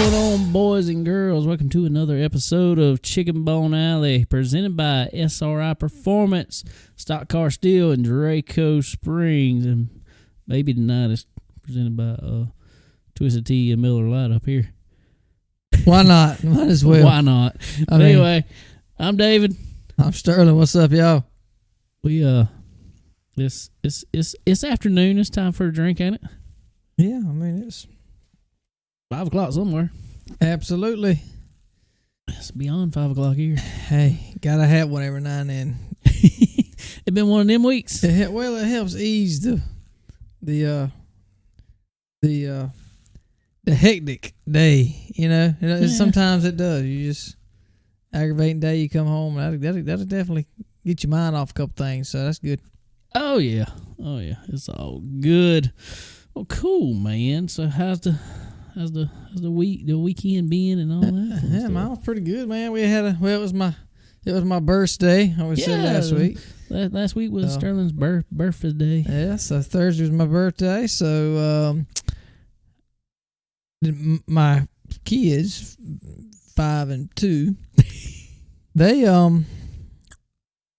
going on, boys and girls? Welcome to another episode of Chicken Bone Alley, presented by SRI Performance, Stock Car Steel, and Draco Springs. And maybe tonight it's presented by Twisted Tea and Miller Lite up here. Why not? Might as well. Why not? Anyway, I'm David. I'm Sterling. What's up, y'all? We it's afternoon. It's time for a drink, ain't it? Yeah, I mean it's 5 o'clock somewhere. absolutely. It's beyond 5 o'clock here. Hey, gotta have one every now and then. It's been one of them weeks. Well, it helps ease the hectic day. You know, sometimes it does. You just aggravating day. You come home, that'll definitely get your mind off a couple things. So that's good. Oh yeah, it's all good. Well, cool, man. So how's the weekend been and all that? Yeah, mine was pretty good, man. It was my birthday. I always said last week. Last week was Sterling's birthday. Yeah, so Thursday was my birthday. So my kids, 5 and 2, they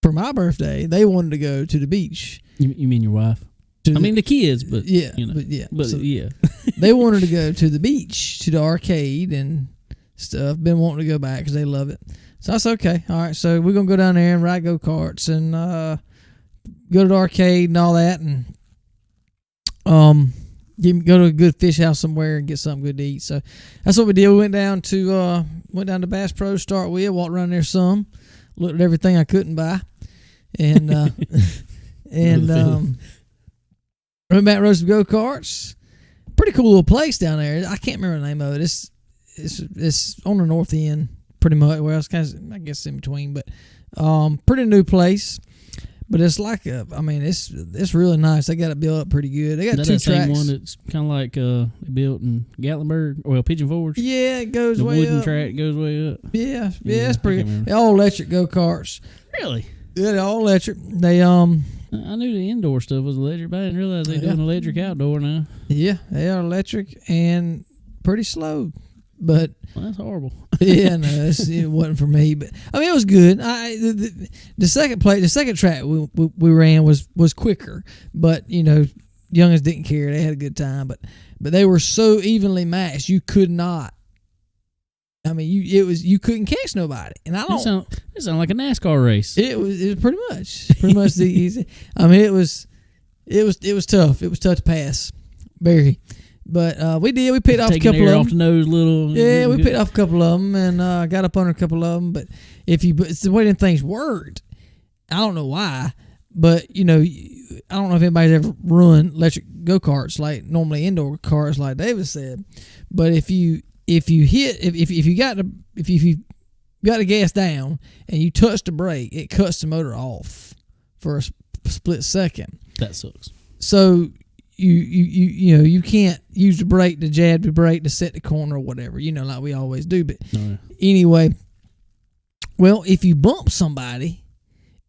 for my birthday they wanted to go to the beach. You mean your wife? The kids, but yeah, they wanted to go to the beach, to the arcade and stuff. Been wanting to go back because they love it. So that's okay. All right, so we're gonna go down there and ride go-karts and go to the arcade and all that, and go to a good fish house somewhere and get something good to eat. So that's what we did. We went down to Bass Pro to start with. Walked around there some, looked at everything I couldn't buy, and went back and rode some go-karts. Pretty cool little place down there. I can't remember the name of it. It's on the north end, pretty much. Well, it's kind of, I guess, in between, but pretty new place. But it's like it's really nice. They got it built up pretty good. They got 2 tracks. Same one that's kind of like built in Gatlinburg, Pigeon Forge. Yeah, it goes way up. The wooden track goes way up. Yeah, it's pretty good. They're all electric go-karts. Really? Yeah, they're all electric. They I knew the indoor stuff was electric, but I didn't realize they're doing electric outdoor now. Yeah, they are electric and pretty slow. But that's horrible. Yeah, no, it wasn't for me. But I mean, it was good. The second track we ran was quicker, but youngins didn't care. They had a good time, but they were so evenly matched. You could not. I mean, you couldn't catch nobody, and I don't. It sounded like a NASCAR race. It was pretty much the easy. I mean, it was tough. It was tough to pass, very. But we picked off a couple of them. Off the nose a little. Yeah, we picked off a couple of them and got up under a couple of them. But it's the way them things worked. I don't know why, but I don't know if anybody's ever run electric go-karts like normally indoor cars, like David said. But if you got the gas down and you touch the brake, it cuts the motor off for a split second. That sucks. So you can't use the brake to jab the brake to set the corner or whatever, like we always do. But anyway, well, if you bump somebody,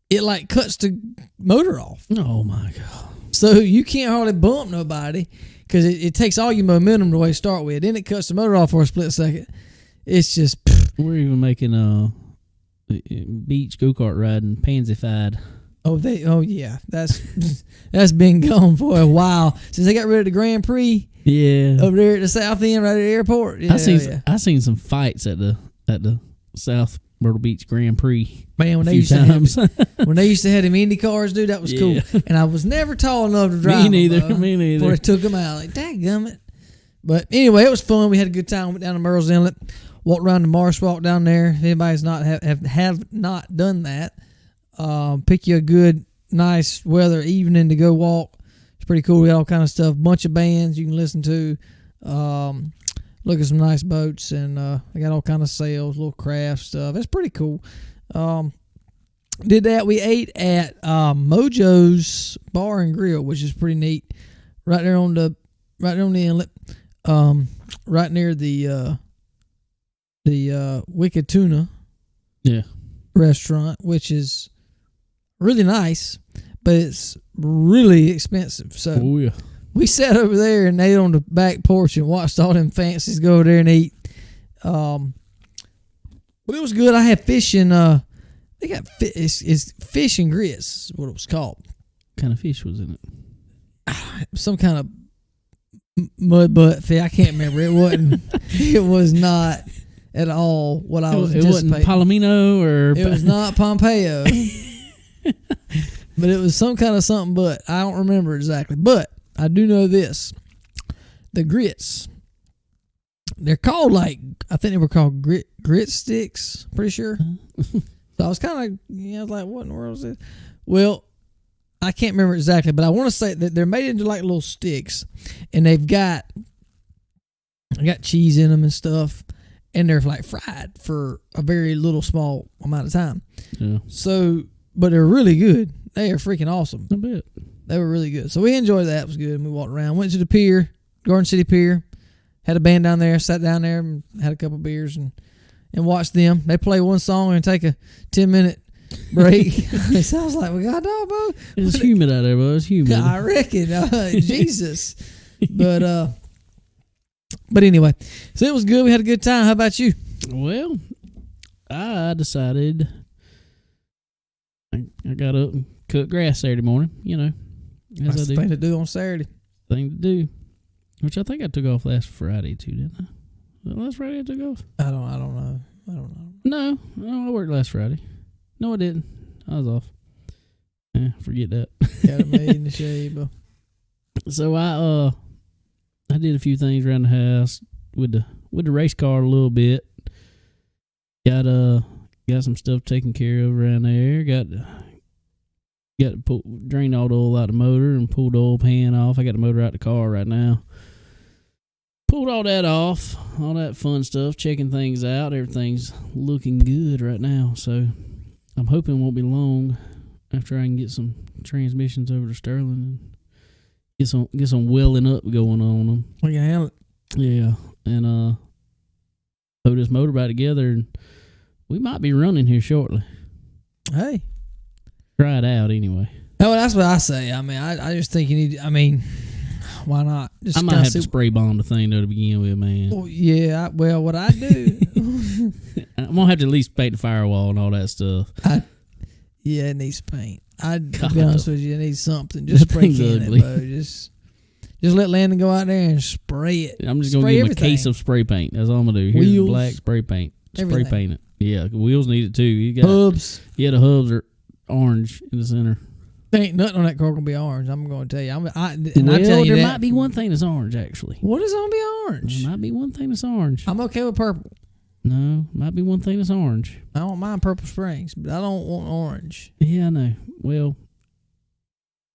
it like cuts the motor off. Oh my God. So you can't hardly bump nobody because it takes all your momentum the way to start with. Then it cuts the motor off for a split second. It's just... We're even making beach go-kart riding pansified. Oh yeah, that's been going for a while since they got rid of the Grand Prix. Yeah, over there at the south end, right at the airport. Yeah, I seen some fights at the South Myrtle Beach Grand Prix. Man, when they used to have them Indy cars, dude, that was cool. And I was never tall enough to drive. Me neither. Before they took them out, like dadgummit. But anyway, it was fun. We had a good time. Went down to Merle's Inlet, walked around the Marsh Walk down there. If anybody's not have not done that. Pick you a good, nice weather evening to go walk. It's pretty cool. We got all kind of stuff. Bunch of bands you can listen to. Look at some nice boats, and I got all kind of sales, little craft stuff. It's pretty cool. Did that. We ate at Mojo's Bar and Grill, which is pretty neat. Right there on the inlet. Right near the Wicked Tuna. Yeah. Restaurant, which is really nice, but it's really expensive. So we sat over there and ate on the back porch and watched all them fancies go over there and eat. But it was good. I had fish and they got it's fish and grits is what it was called. What kind of fish was in it? Some kind of mud butt fish. I can't remember. It wasn't. It was not at all what I was anticipating. It wasn't Palomino or... It was not Pompeo. But it was some kind of something, but I don't remember exactly. But I do know this. The grits. They're called I think they were called grit sticks, pretty sure. So I was kind of, I was like, what in the world is this? Well, I can't remember exactly, but I want to say that they're made into like little sticks, and they got cheese in them and stuff, and they're like fried for a very little small amount of time. Yeah. So, but they're really good. They are freaking awesome. I bet. They were really good. So we enjoyed that. It was good. And we walked around, went to the pier, Garden City Pier, had a band down there, sat down there and had a couple beers and watched them. They play one song and take a 10-minute break. So I was like, we got dog, bro. It's humid out there, bro. It's humid. I reckon. Jesus. But anyway, so it was good. We had a good time. How about you? Well, I decided I got up and cut grass Saturday morning, as That's I do. the thing to do on Saturday. Thing to do. Which I think I took off last Friday too, didn't I? Was it last Friday I took off? I don't know. No, I worked last Friday. No, I didn't. I was off. Forget that. Got it made in the shade, bro. So I did a few things around the house with the race car a little bit. Got some stuff taken care of around there. Drained all the oil out of the motor and pulled the oil pan off. I got the motor out the car right now. Pulled all that off, all that fun stuff, checking things out. Everything's looking good right now. So I'm hoping it won't be long after I can get some transmissions over to Sterling and get some welling up going on them. We can handle it. Yeah, and put this motor back together, and we might be running here shortly. Hey. Try it out anyway. Oh, that's what I say. I mean, I just think you need. Why not? Just I might have to spray bomb the thing though to begin with, man. Well, yeah. Well, what I do, I'm gonna have to at least paint the firewall and all that stuff. It needs paint. To be honest with you, it needs something. Just spray can it, bro. Just let Landon go out there and spray it. I'm just gonna give him a case of spray paint. That's all I'm gonna do. Here's wheels, black spray paint. Spray paint it. Yeah, the wheels need it too. You got hubs. Yeah, the hubs are orange in the center. There ain't nothing on that car gonna be orange. I'm going to tell you. There might be one thing that's orange actually. What is gonna be orange? There might be one thing that's orange. I'm okay with purple. No, might be one thing that's orange. I don't mind Purple Springs, but I don't want orange. Yeah, I know. Well,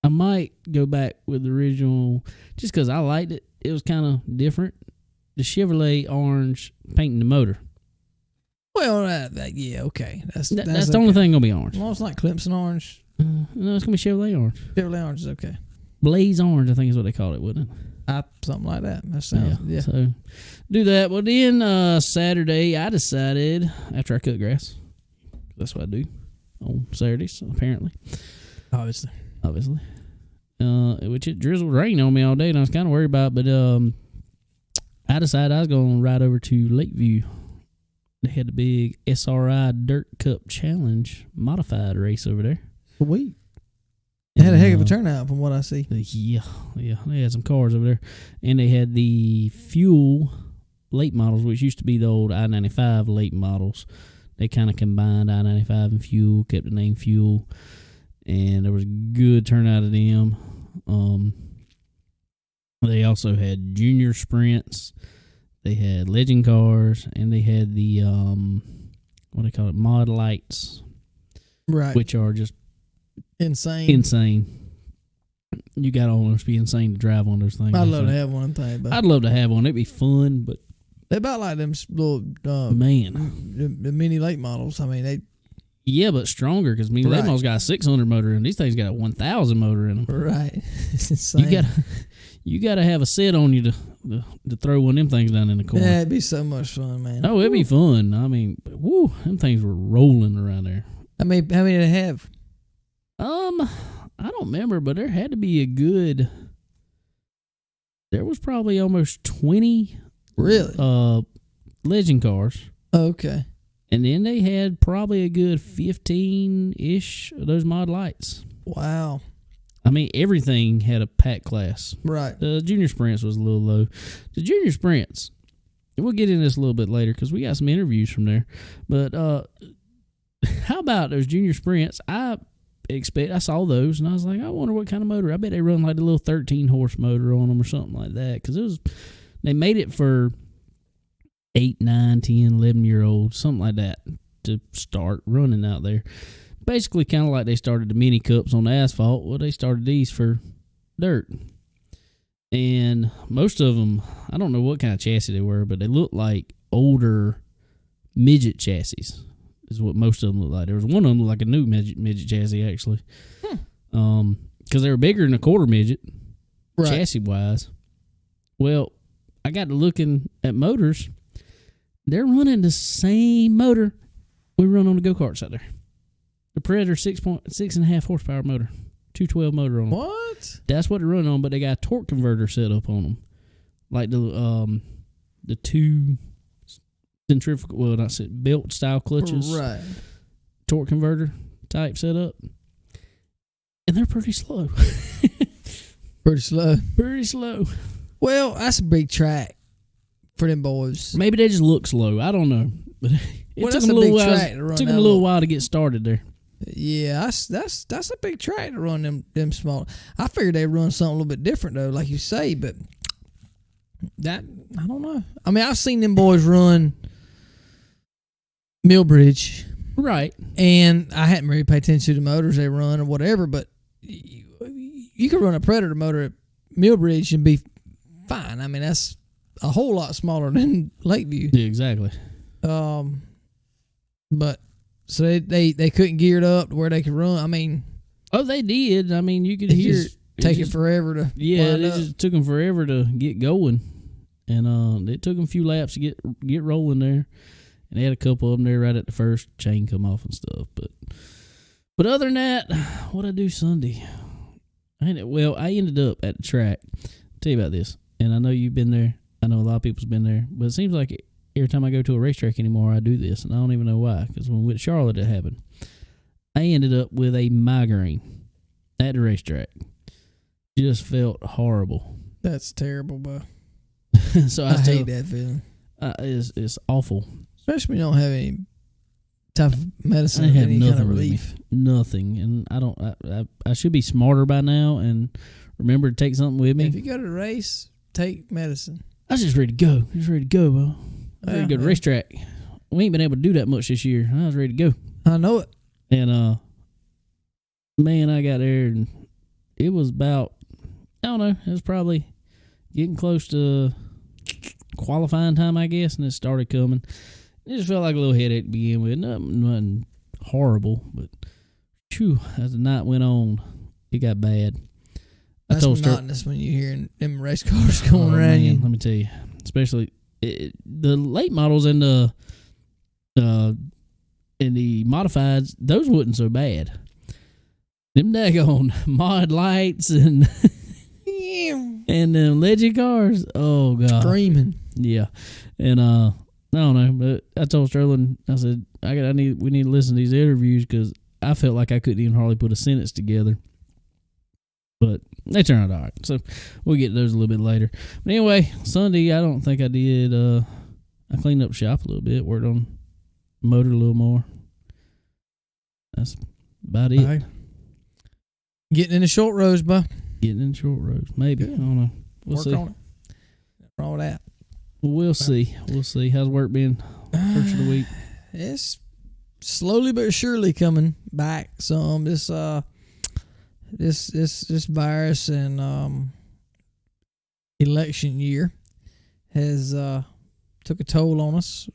I might go back with the original just because I liked it. It was kind of different. The Chevrolet orange painting the motor. Well, yeah, okay. That's the only thing gonna be orange. Well, it's not Clemson orange. No, it's gonna be Chevrolet orange. Chevrolet orange is okay. Blaze orange, I think is what they call it, wouldn't it? Something like that. That sounds, yeah. So do that. Well, then Saturday, I decided after I cut grass, that's what I do on Saturdays, apparently. Obviously. Which it drizzled rain on me all day, and I was kind of worried about it, but I decided I was going to ride over to Lake View. They had the big SRI Dirt Cup Challenge modified race over there. Sweet. They had a heck of a turnout from what I see. Yeah. They had some cars over there. And they had the fuel late models, which used to be the old I-95 late models. They kind of combined I-95 and fuel, kept the name fuel. And there was good turnout of them. They also had junior sprints. They had legend cars, and they had the what do they call it, mod lights, right? Which are just insane. You got to almost be insane to drive one of those things. I'd love to have one thing, but I'd love to have one. It'd be fun, but they're about like them little the mini late models. I mean, yeah, but stronger because late models got a 600 motor, and these things got a 1,000 motor in them. Right, it's insane. You gotta have a set on you to throw one of them things down in the corner. Yeah, it'd be so much fun, man. Oh, it'd be fun. I mean, woo, them things were rolling around there. How many did it have? I don't remember, but there had to be a good. There was probably almost 20. Really? legend cars. Okay. And then they had probably a good 15-ish of those mod lights. Wow. I mean, everything had a packed class. Right. The junior sprints was a little low. The junior sprints, we'll get into this a little bit later because we got some interviews from there. But how about those junior sprints? I saw those and I was like, I wonder what kind of motor. I bet they run like a little 13-horse motor on them or something like that, because they made it for 8, 9, 10, 11-year-olds, something like that, to start running out there. Basically, kind of like they started the mini cups on the asphalt. Well, they started these for dirt. And most of them, I don't know what kind of chassis they were, but they looked like older midget chassis, is what most of them looked like. There was one of them looked like a new midget chassis, actually. Because they were bigger than a quarter midget, right, chassis-wise. Well, I got to looking at motors. They're running the same motor we run on the go-karts out there. The Predator 6.5 horsepower motor, 212 motor on them. What? That's what they're running on, but they got a torque converter set up on them, like the two centrifugal, well, not belt style clutches, right? Torque converter type setup, and they're pretty slow. Pretty slow. Pretty slow. Well, that's a big track for them boys. Maybe they just look slow. I don't know, but it took them a little while to get started there. Yeah, that's a big track to run them small. I figured they'd run something a little bit different though, like you say, but that, I don't know. I mean, I've seen them boys run Millbridge, right? And I hadn't really paid attention to the motors they run or whatever, but you could run a Predator motor at Millbridge and be fine. I mean, that's a whole lot smaller than Lakeview. Yeah, exactly. But so they couldn't gear it up to where they could run. I mean, they did. I mean, you could hear it. Take it forever to. Yeah, it just took them forever to get going, and it took them a few laps to get rolling there. And they had a couple of them there right at the first chain come off and stuff. But other than that, what'd I do Sunday? I ended up at the track. I'll tell you about this, and I know you've been there. I know a lot of people's been there, but it seems like every time I go to a racetrack anymore, I do this, and I don't even know why, because when with Charlotte it happened. I ended up with a migraine at the racetrack. Just felt horrible. That's terrible, bro. So I hate that feeling. It's awful. Especially when you don't have any type of medicine. I have any nothing kind of with relief. me. Nothing. And I should be smarter by now and remember to take something with me. If you go to the race, take medicine. I was just ready to go. Bro. I was ready to go to the racetrack. We ain't been able to do that much this year. I was ready to go. I know it. And man, I got there and it was about, I don't know, it was probably getting close to qualifying time, I guess, and it started coming. It just felt like a little headache to begin with. Nothing horrible, but as the night went on, it got bad. That's monotonous when you hear them race cars going around you. Let me tell you, especially the late models and the modifieds, those wasn't so bad. Them daggone mod lights and and them legend cars, oh god, screaming. Yeah, and I don't know, but I told Sterling, I said we need to listen to these interviews because I felt like I couldn't even hardly put a sentence together. But they turned out all right, so we'll get to those a little bit later. But anyway, Sunday I don't think I did. I cleaned up shop a little bit, worked on the motor a little more. That's about it. Right. Getting in the short rows, bud. Getting in the short rows, maybe. Good. I don't know. We'll work see. on it. Wrong with that. We'll see. How's work been? First of the week. It's slowly but surely coming back. Some this virus and election year has took a toll on us,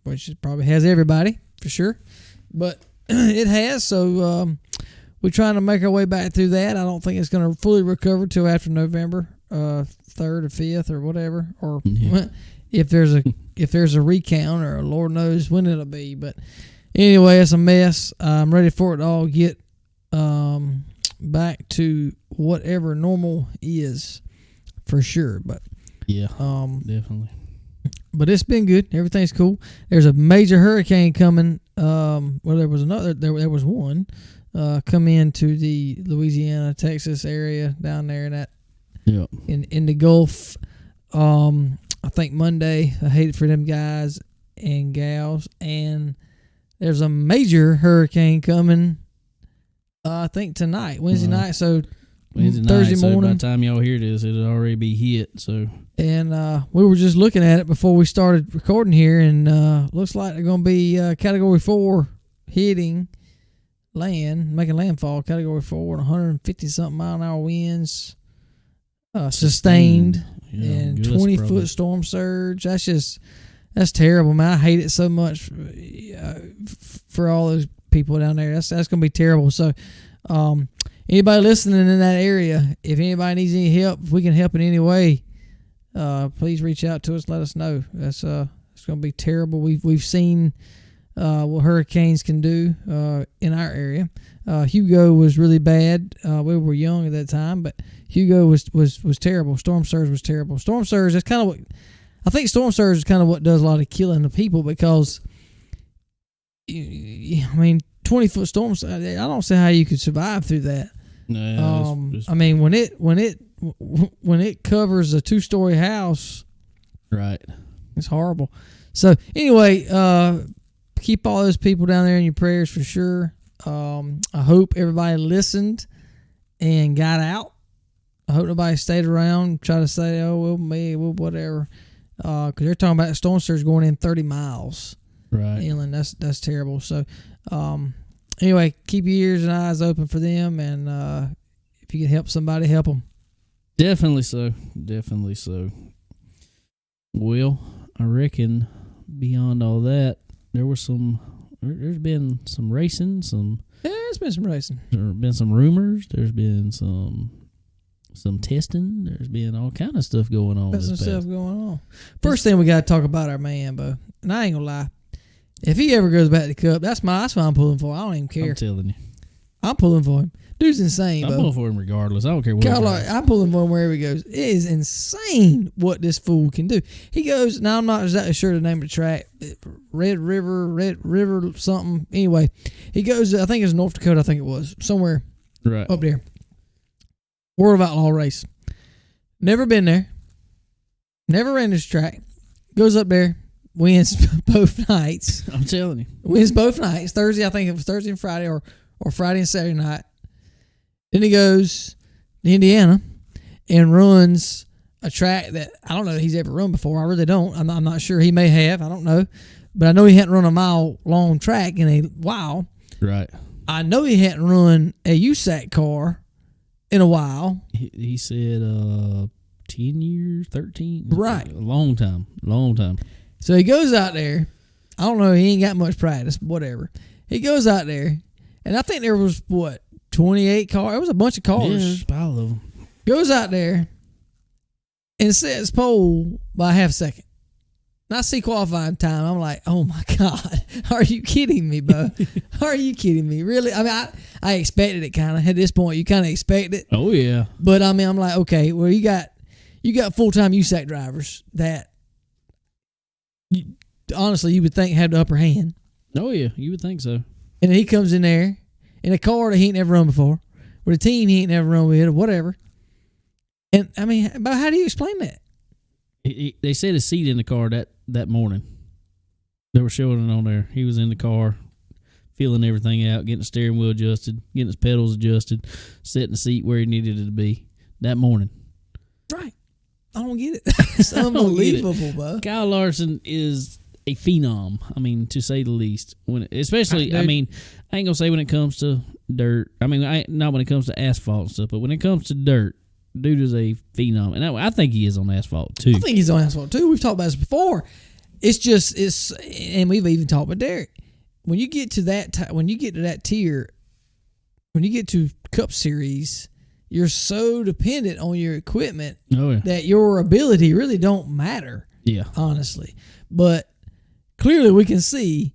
which it probably has everybody for sure. But it has. So we're trying to make our way back through that. I don't think it's going to fully recover till after November 3rd or 5th or whatever, or if there's a recount, or Lord knows when it'll be. But anyway, it's a mess. I'm ready for it to all get back to whatever normal is, for sure. But yeah, definitely. But it's been good. Everything's cool. There's a major hurricane coming. Well, there was another. There was one come into the Louisiana, Texas area down there in that in the Gulf. I think Monday. I hate it for them guys and gals. And there's a major hurricane coming. I think tonight, Wednesday night. So Thursday morning. By the time y'all hear this, it'll already be hit. So. And we were just looking at it before we started recording here, and looks like they're going to be Category 4 hitting land, making landfall. Category 4 and 150-something mile-an-hour winds, sustained, and 20-foot storm surge. That's terrible, man. I hate it so much for all those people down there. That's going to be terrible. So, anybody listening in that area, if anybody needs any help, if we can help in any way, please reach out to us. Let us know. It's going to be terrible. We've seen what hurricanes can do in our area. Hugo was really bad. We were young at that time, but Hugo was terrible. Storm surge was terrible. Storm surge. That's kind of what I think. Storm surge is kind of what does a lot of killing of people because 20-foot storms. I don't see how you could survive through that. No, I mean when it covers a 2-story house, right? It's horrible. So anyway, keep all those people down there in your prayers for sure. I hope everybody listened and got out. I hope nobody stayed around, try to say, "Oh, we'll whatever," because they're talking about storm surge going in 30 miles. Right. Inland. That's terrible. So, anyway, keep your ears and eyes open for them, and if you can help somebody, help them. Definitely so. Well, I reckon beyond all that, there's been some racing, There's been some racing. There have been some rumors. There's been some testing. There's been all kind of stuff going on. There's some stuff going on. First thing we got to talk about our man, Bo. And I ain't gonna lie. If he ever goes back to the Cup, that's what I'm pulling for. I don't even care. I'm telling you. I'm pulling for him. Dude's insane, I'm Bo. pulling for him regardless. I don't care what. I'm pulling for him wherever he goes. It is insane what this fool can do. He goes, now I'm not exactly sure the name of the track. Red River something. Anyway, he goes, I think it's North Dakota, I think it was. Somewhere right up there. World of Outlaw race. Never been there. Never ran this track. Goes up there. Wins both nights. I'm telling you. Wins both nights. Thursday, I think it was Thursday and Friday or Friday and Saturday night. Then he goes to Indiana and runs a track that I don't know that he's ever run before. I really don't. I'm not sure. He may have. I don't know. But I know he hadn't run a mile-long track in a while. Right. I know he hadn't run a USAC car in a while. He said 10 years, 13. Right. A long time. So he goes out there. I don't know. He ain't got much practice. Whatever. He goes out there, and I think there was, 28 cars? It was a bunch of cars. Yeah, there's a pile of them. Goes out there and sets pole by half a second. And I see qualifying time. I'm like, oh, my God. Are you kidding me, Bo? Are you kidding me? Really? I mean, I expected it kind of. At this point, you kind of expect it. Oh, yeah. But, I mean, I'm like, okay, well, you got full-time USAC drivers that honestly you would think had the upper hand. Oh, yeah. You would think so. And then he comes in there in a car that he ain't never run before, with a team he ain't never run with, or whatever. And, I mean, how do you explain that? They set a seat in the car that morning. They were showing it on there. He was in the car, feeling everything out, getting the steering wheel adjusted, getting his pedals adjusted, setting the seat where he needed it to be that morning. Right. I don't get it. It's unbelievable, bro. Kyle Larson is a phenom. I mean, to say the least. Especially, I mean, I ain't gonna say when it comes to dirt. I mean, not when it comes to asphalt and stuff, but when it comes to dirt, dude is a phenom, and I think he is on asphalt too. I think he's on asphalt too. We've talked about this before. And we've even talked about Derek. When you get to that tier, when you get to Cup Series, you're so dependent on your equipment that your ability really don't matter. Yeah, honestly, but clearly we can see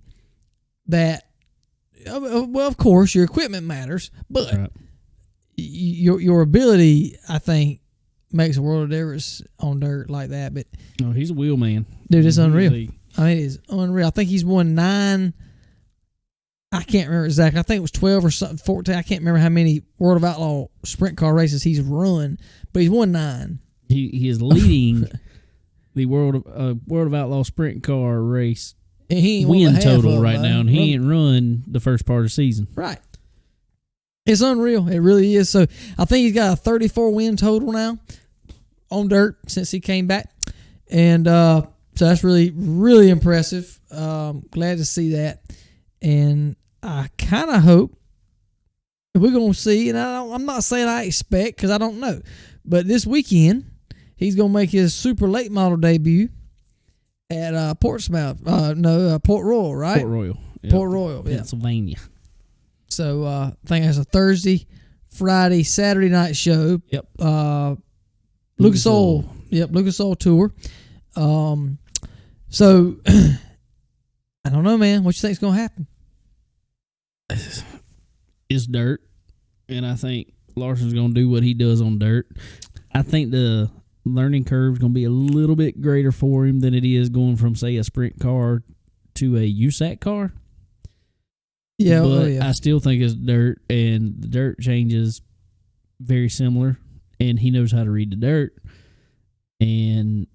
that. Well, of course, your equipment matters, but your ability, I think, makes a world of difference on dirt like that. But no, he's a wheel man. dude, it's unreal. Really. I mean, it is unreal. I think he's won 9. I can't remember exactly. I think it was 12 or something, 14. I can't remember how many World of Outlaw sprint car races he's run, but he's won 9. He is leading the World of Outlaw sprint car race And he ain't win won the half total of right it, now, and he ain't run the first part of the season. Right. It's unreal. It really is. So I think he's got a 34 win total now on dirt since he came back. And so that's really, really impressive. Glad to see that. And I kind of hope we're going to see, and I'm not saying I expect because I don't know, but this weekend he's going to make his super late model debut at Portsmouth. Port Royal, right? Port Royal. Yep. Port Royal, yeah. Pennsylvania. So I think it's a Thursday, Friday, Saturday night show. Yep. Lucas Oil. Yep, Lucas Oil Tour. So I don't know, man. What you think's gonna happen? It's dirt, and I think Larson's gonna do what he does on dirt. I think the learning curve is gonna be a little bit greater for him than it is going from, say, a sprint car to a USAC car. Yeah, but I still think it's dirt, and the dirt changes very similar, and he knows how to read the dirt. And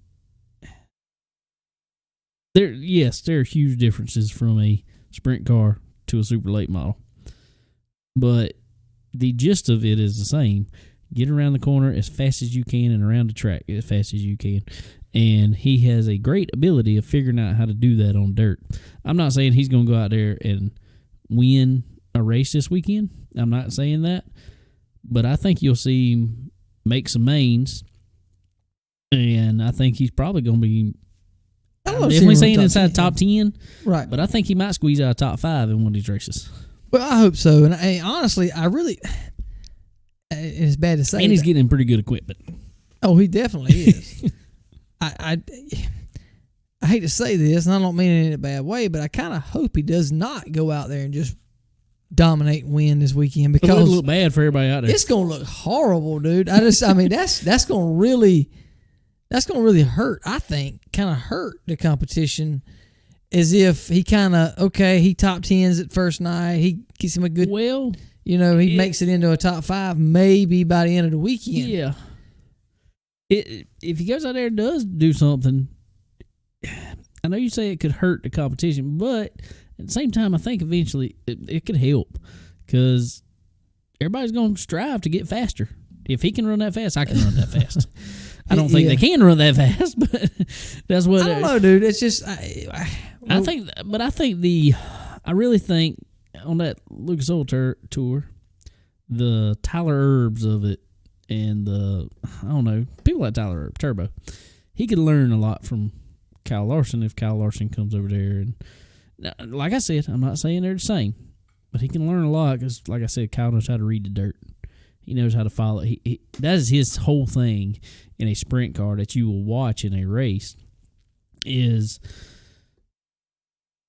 there are huge differences from a sprint car to a super late model, but the gist of it is the same. Get around the corner as fast as you can and around the track as fast as you can. And he has a great ability of figuring out how to do that on dirt. I'm not saying he's going to go out there and win a race this weekend. I'm not saying that. But I think you'll see him make some mains. And I think he's probably going to be, I'm definitely saying inside top 10. Right. But I think he might squeeze out a top 5 in one of these races. Well, I hope so. And honestly, I really, it's bad to say. And he's getting pretty good equipment. Oh, he definitely is. I hate to say this, and I don't mean it in a bad way, but I kind of hope he does not go out there and just dominate and win this weekend, because it'll look bad for everybody out there. It's gonna look horrible, dude. I mean that's gonna really hurt. I think kind of hurt the competition, as if he he top 10s at first night, he gets him a good, he makes it into a top 5 maybe by the end of the weekend. Yeah. If he goes out there and does do something, I know you say it could hurt the competition, but at the same time, I think eventually it could help, because everybody's going to strive to get faster. If he can run that fast, I can run that fast. I don't think they can run that fast, but that's what. I don't know, dude. It's just I really think on that Lucas Oil Tour, the Tyler Erbs of it, and people like Tyler Erb, Turbo, he could learn a lot from Kyle Larson if Kyle Larson comes over there. And like I said, I'm not saying they're the same, but he can learn a lot because, like I said, Kyle knows how to read the dirt. He knows how to follow. That is his whole thing in a sprint car that you will watch in a race. Is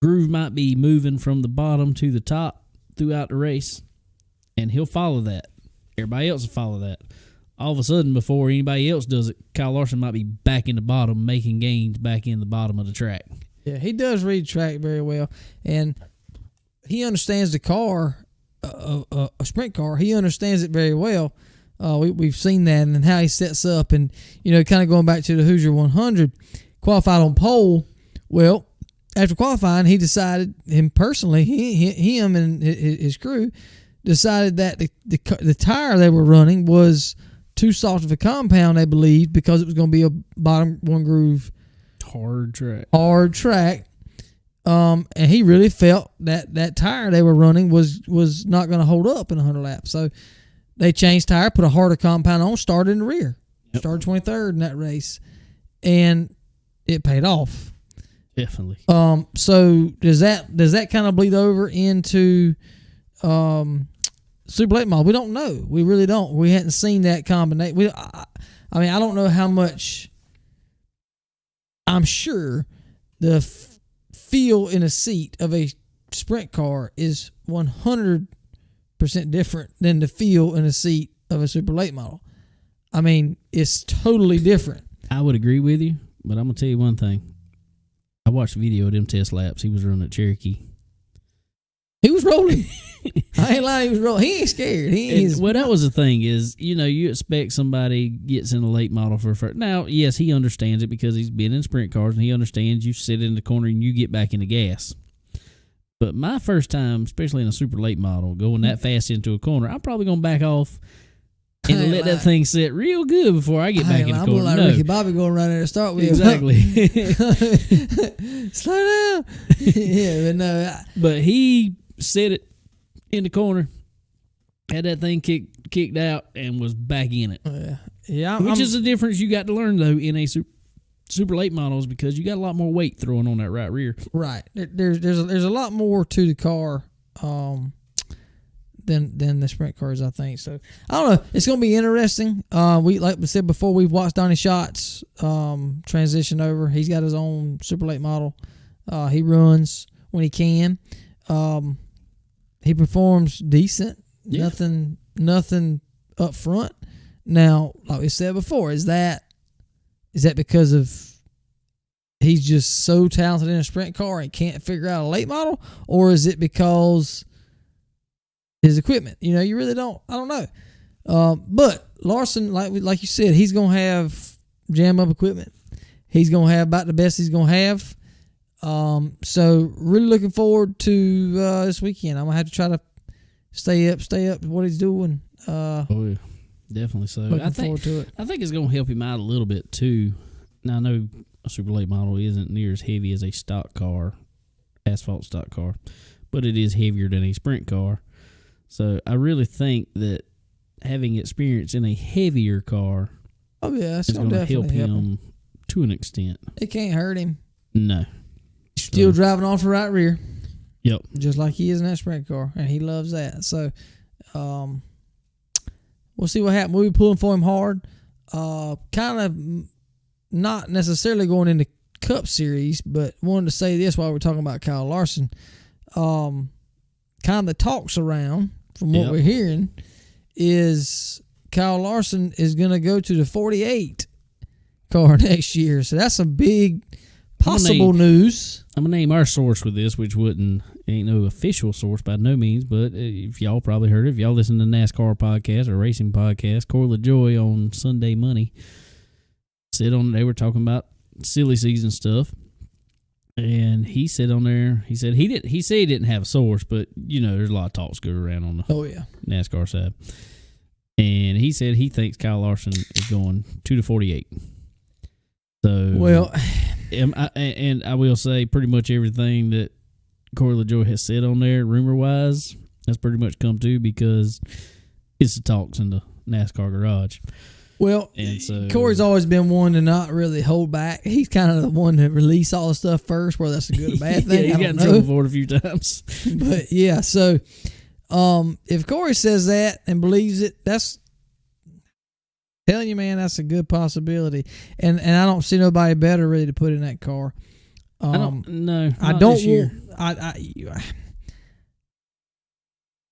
groove might be moving from the bottom to the top throughout the race, and he'll follow that. Everybody else will follow that. All of a sudden, before anybody else does it, Kyle Larson might be back in the bottom, making gains back in the bottom of the track. Yeah, he does read track very well, and he understands the car, a sprint car. He understands it very well. We've seen that, and how he sets up, and kind of going back to the Hoosier 100, qualified on pole. Well, after qualifying, he decided, him and his crew decided that the tire they were running was too soft of a compound, they believed, because it was going to be a bottom one groove hard track. And he really felt that tire they were running was not going to hold up in 100 laps. So they changed tire, put a harder compound on, started in the rear. Yep. Started 23rd in that race. And it paid off. Definitely. So does that kind of bleed over into super late model? We don't know. We really don't. We hadn't seen that combination. I don't know how much. I'm sure the feel in a seat of a sprint car is 100% different than the feel in a seat of a super late model. I mean, it's totally different. I would agree with you, but I'm gonna tell you one thing. I watched a video of them test laps. He was running at Cherokee. He was rolling. I ain't lying. He was rolling. He ain't scared. Well, that was the thing is, you expect somebody gets in a late model for first. Now, yes, he understands it because he's been in sprint cars and he understands you sit in the corner and you get back into gas. But my first time, especially in a super late model, going that fast into a corner, I'm probably going to back off and let that thing sit real good before I get back in the corner. I'm like Ricky Bobby going right there to start with. Exactly. Slow down. Yeah, but no. But he set it in the corner, had that thing kicked out, and was back in it. Yeah. Which is the difference you got to learn, though, in a super late models because you got a lot more weight throwing on that right rear. Right. There's a lot more to the car than the sprint cars, I think. So I don't know. It's going to be interesting. We like we said before, we've watched Donnie Schatz transition over. He's got his own super late model. He runs when he can. He performs decent. Yeah. Nothing up front. Now, like we said before, is that because of he's just so talented in a sprint car and can't figure out a late model, or is it because his equipment? You really don't. I don't know. But Larson, like you said, he's gonna have jam up equipment. He's gonna have about the best he's gonna have. So really looking forward to this weekend. I'm gonna have to try to stay up with what he's doing. Oh yeah, definitely so. Looking forward to it. I think it's gonna help him out a little bit too. Now I know a super late model isn't near as heavy as a stock car, asphalt stock car, but it is heavier than a sprint car. So I really think that having experience in a heavier car it's is going to help him him to an extent. It can't hurt him. No. Still driving off the right rear. Yep. Just like he is in that sprint car, and he loves that. So we'll see what happens. We'll be pulling for him hard. Kind of not necessarily going into Cup Series, but wanted to say this while we're talking about Kyle Larson. Kind of the talks around, from what we're hearing, is Kyle Larson is going to go to the 48 car next year. So that's some big possible news. I'm going to name our source with this, which ain't no official source by no means, but if y'all probably heard it, if y'all listen to NASCAR podcast or racing podcast, Corey LaJoy on Sunday Money they were talking about silly season stuff. And he said on there, he said he didn't have a source, but there's a lot of talks go around on the NASCAR side. And he said he thinks Kyle Larson is going 2 to 48. So I will say pretty much everything that Corey LaJoy has said on there, rumor wise, that's pretty much come to because it's the talks in the NASCAR garage. Well, and so Corey's always been one to not really hold back. He's kind of the one to release all the stuff first, whether that's a good or bad thing. He got in trouble for it a few times. But yeah, so if Corey says that and believes it, that's telling you, man, that's a good possibility. And I don't see nobody better really to put in that car. I don't know. I know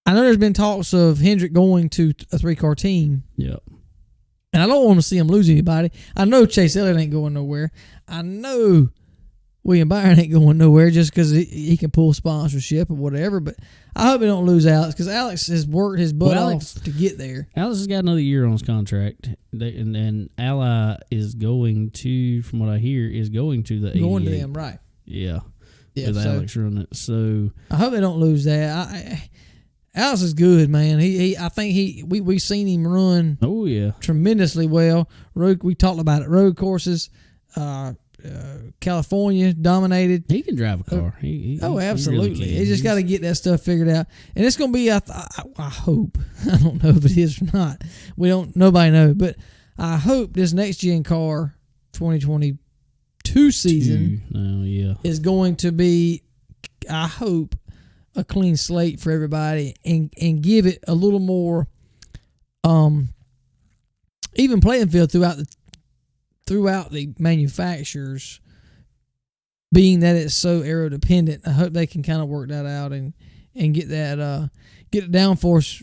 there's been talks of Hendrick going to a 3-car team. Yep. And I don't want to see him lose anybody. I know Chase Elliott ain't going nowhere. I know William Byron ain't going nowhere just because he can pull sponsorship or whatever. But I hope he don't lose Alex because Alex has worked his butt off to get there. Alex has got another year on his contract. And Ally is going to, from what I hear, is going to the 88. Going to them, right. Yeah. With Alex running it. So I hope they don't lose that. Alex is good, man. I think we've seen him run. Oh yeah, tremendously well. We talked about it. Road courses, California dominated. He can drive a car. Absolutely. He really He just got to get that stuff figured out, and it's going to be. I hope. I don't know if it is or not. Nobody knows, but I hope this next gen car, 2022 season, is going to be. I hope. A clean slate for everybody and give it a little more even playing field throughout the manufacturers, being that it's so aero dependent. I hope they can kind of work that out and get that get it down for us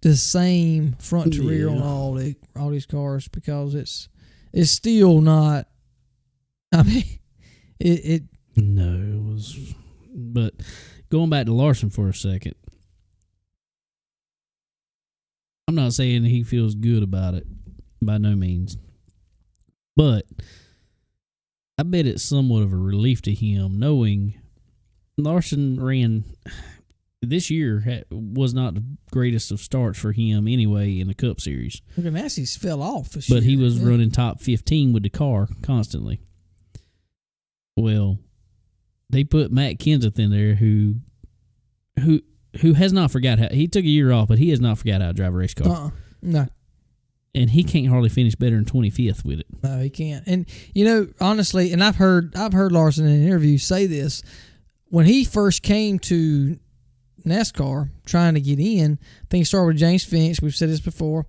the same front to rear on all these cars because it's still not. I mean, it. No, it was. But going back to Larson for a second, I'm not saying he feels good about it, by no means. But I bet it's somewhat of a relief to him knowing Larson ran this year was not the greatest of starts for him anyway in the Cup Series. Ganassi's fell off this year. But he was running top 15 with the car constantly. Well, they put Matt Kenseth in there who has not forgot how he took a year off, but he has not forgot how to drive a race car. No. And he can't hardly finish better than 25th with it. No, he can't. And honestly, and I've heard Larson in an interview say this when he first came to NASCAR trying to get in. I think he started with James Finch. We've said this before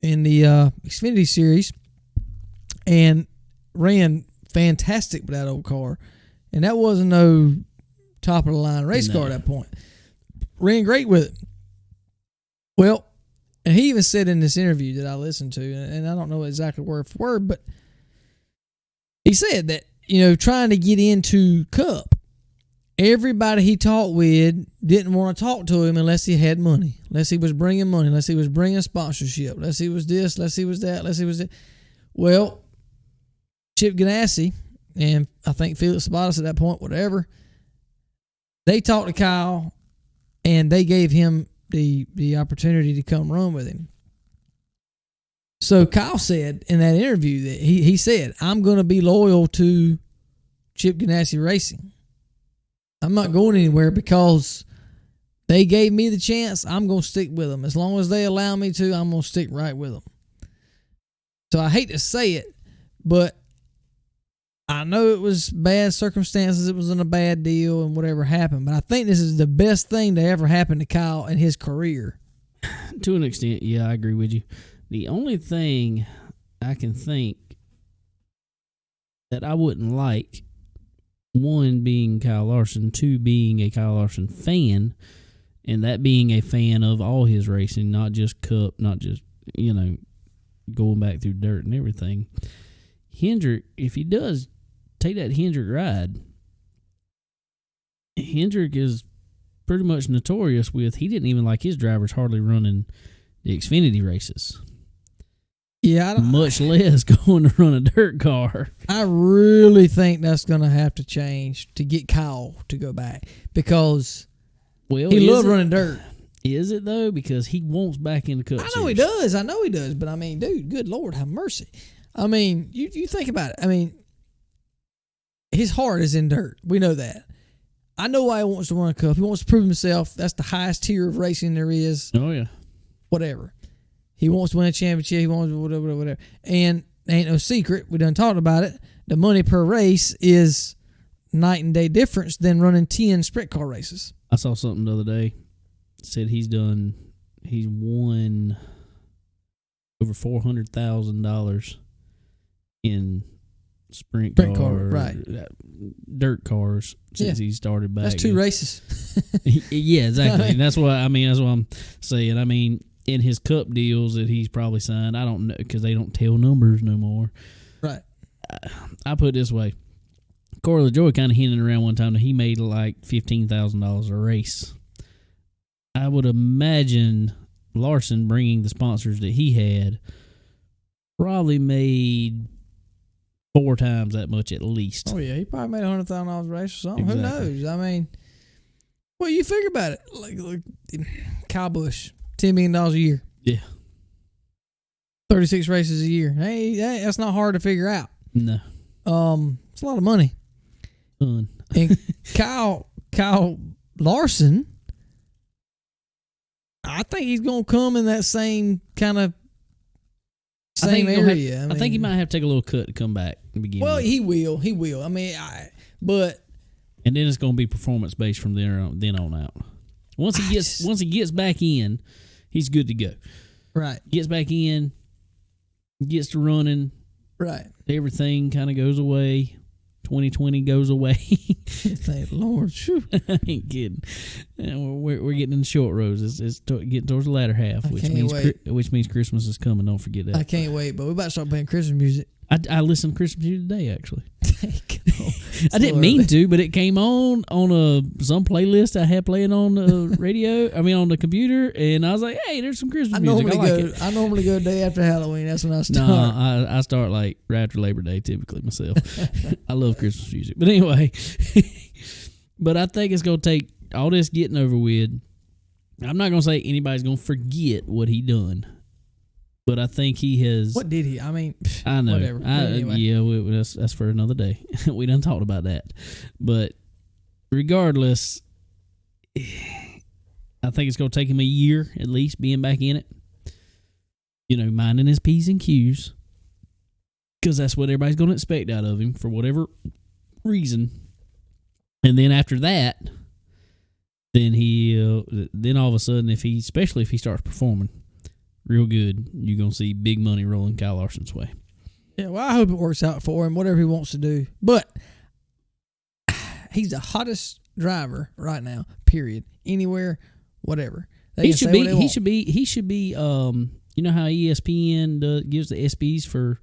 in the Xfinity Series, and ran fantastic with that old car. And that wasn't no top of the line race car at that point. Ran great with it. Well, and he even said in this interview that I listened to, and I don't know exactly word for word, but he said that, trying to get into Cup, everybody he talked with didn't want to talk to him unless he had money, unless he was bringing money, unless he was bringing sponsorship, unless he was this, unless he was that, unless he was that. Well, Chip Ganassi, and I think Felix Sabates at that point, whatever, they talked to Kyle, and they gave him the opportunity to come run with him. So Kyle said in that interview that he said, I'm going to be loyal to Chip Ganassi Racing. I'm not going anywhere because they gave me the chance. I'm going to stick with them. As long as they allow me to, I'm going to stick right with them. So I hate to say it, but I know it was bad circumstances. It wasn't a bad deal and whatever happened. But I think this is the best thing to ever happen to Kyle in his career. To an extent, yeah, I agree with you. The only thing I can think that I wouldn't like, one being Kyle Larson, two being a Kyle Larson fan, and that being a fan of all his racing, not just Cup, not just, going back through dirt and everything. Hendrick, if he does take that Hendrick ride, Hendrick is pretty much notorious with he didn't even like his drivers hardly running the Xfinity races. Yeah, much less going to run a dirt car. I really think that's going to have to change to get Kyle to go back because he loved running dirt. Is it though? Because he wants back in the Cup Series. I know he does. But I mean, dude, good Lord, have mercy. I mean, you think about it. I mean, his heart is in dirt. We know that. I know why he wants to run a Cup. He wants to prove himself. That's the highest tier of racing there is. Oh, yeah. Whatever. He wants to win a championship. He wants whatever. And ain't no secret. We done talked about it. The money per race is night and day difference than running 10 sprint car races. I saw something the other day. It said he's won over $400,000 in sprint car, right? Dirt cars since he started back. That's 2 races. Yeah, exactly. And that's what I'm saying. I mean, in his Cup deals that he's probably signed, I don't know because they don't tell numbers no more. Right. I put it this way: Corey LaJoy kind of hinted around one time that he made like $15,000 a race. I would imagine Larson bringing the sponsors that he had probably made 4 times that much at least. Oh, yeah. He probably made $100,000 a race or something. Exactly. Who knows? I mean, well, you figure about it. Like Kyle Busch, $10 million a year. Yeah. 36 races a year. Hey, that's not hard to figure out. No. It's a lot of money. Fun. And Kyle Larson, I think he's going to come in that same kind of area. I think he might have to take a little cut to come back and begin. Well, with. he will. I mean, and then it's going to be performance based from then on out. Once he gets back in, he's good to go. Right. Gets back in, gets to running. Right. Everything kind of goes away. 2020 goes away. Thank the Lord. I ain't kidding. We're getting in the short rows. It's getting towards the latter half, which means Christmas is coming. Don't forget that. I can't wait, but we're about to start playing Christmas music. I listened to Christmas music today, actually. I didn't mean to, but it came on some playlist I had playing on the radio. I mean, on the computer, and I was like, "Hey, there's some Christmas music. I normally go day after Halloween. That's when I start. No, I start like right after Labor Day, typically myself. I love Christmas music, but anyway. But I think it's gonna take all this getting over with. I'm not gonna say anybody's gonna forget what he done. But I think he has. What did he? I mean, I know. Whatever. Anyway. Yeah, that's for another day. We done talked about that. But regardless, I think it's going to take him a year at least being back in it. You know, minding his P's and Q's. Because that's what everybody's going to expect out of him for whatever reason. And then after that, then all of a sudden, especially if he starts performing real good, you're going to see big money rolling Kyle Larson's way. Yeah, well, I hope it works out for him, whatever he wants to do. But he's the hottest driver right now, period. Anywhere, whatever. He should be. You know how ESPN gives the ESPYs for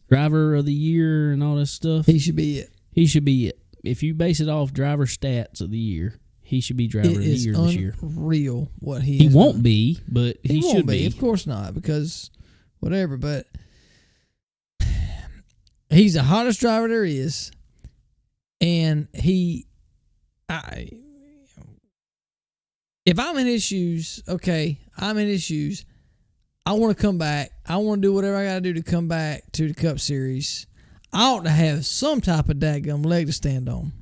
driver of the year and all this stuff? He should be it. He should be it. If you base it off driver stats of the year, he should be driver of the year this year. Real what he won't be, but he should be. Of course not, because whatever. But he's the hottest driver there is, and if I'm in his shoes, okay, I'm in his shoes. I want to come back. I want to do whatever I got to do to come back to the Cup Series. I ought to have some type of dadgum leg to stand on.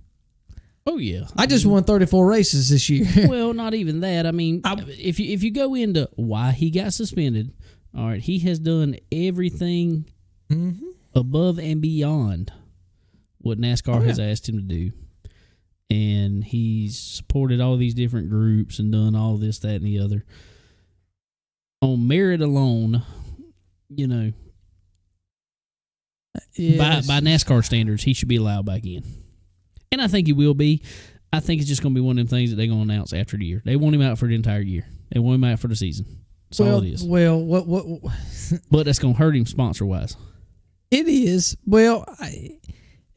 Oh, yeah. I just won 34 races this year. Well, not even that. I mean, if you go into why he got suspended, all right, he has done everything above and beyond what NASCAR has asked him to do. And he's supported all these different groups and done all this, that, and the other. On merit alone, you know, by NASCAR standards, he should be allowed back in. And I think he will be. I think it's just going to be one of them things that they're going to announce after the year. They want him out for the entire year. They want him out for the season. That's all it is. Well, what? But that's going to hurt him sponsor-wise. It is. Well,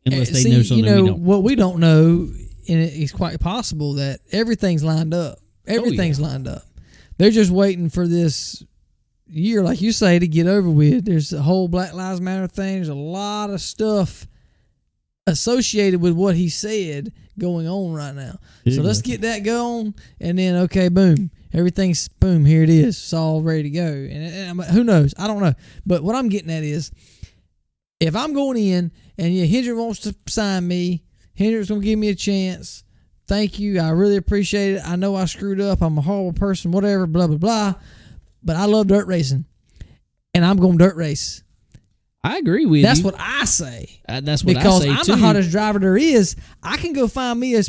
unless they know something we don't. What we don't know, and it's quite possible that everything's lined up. Everything's lined up. They're just waiting for this year, like you say, to get over with. There's a whole Black Lives Matter thing. There's a lot of stuff associated with what he said going on right now. So let's get that going, and then okay, boom, everything's boom. Here it is. It's all ready to go. And who knows? I don't know. But what I'm getting at is, if I'm going in and Hendrick wants to sign me, Hendrick's gonna give me a chance. Thank you. I really appreciate it. I know I screwed up. I'm a horrible person. Whatever. Blah blah blah. But I love dirt racing, and I'm going dirt race. I agree with you. That's what I say. That's what I say, because I'm the hottest driver there is. I can go find me a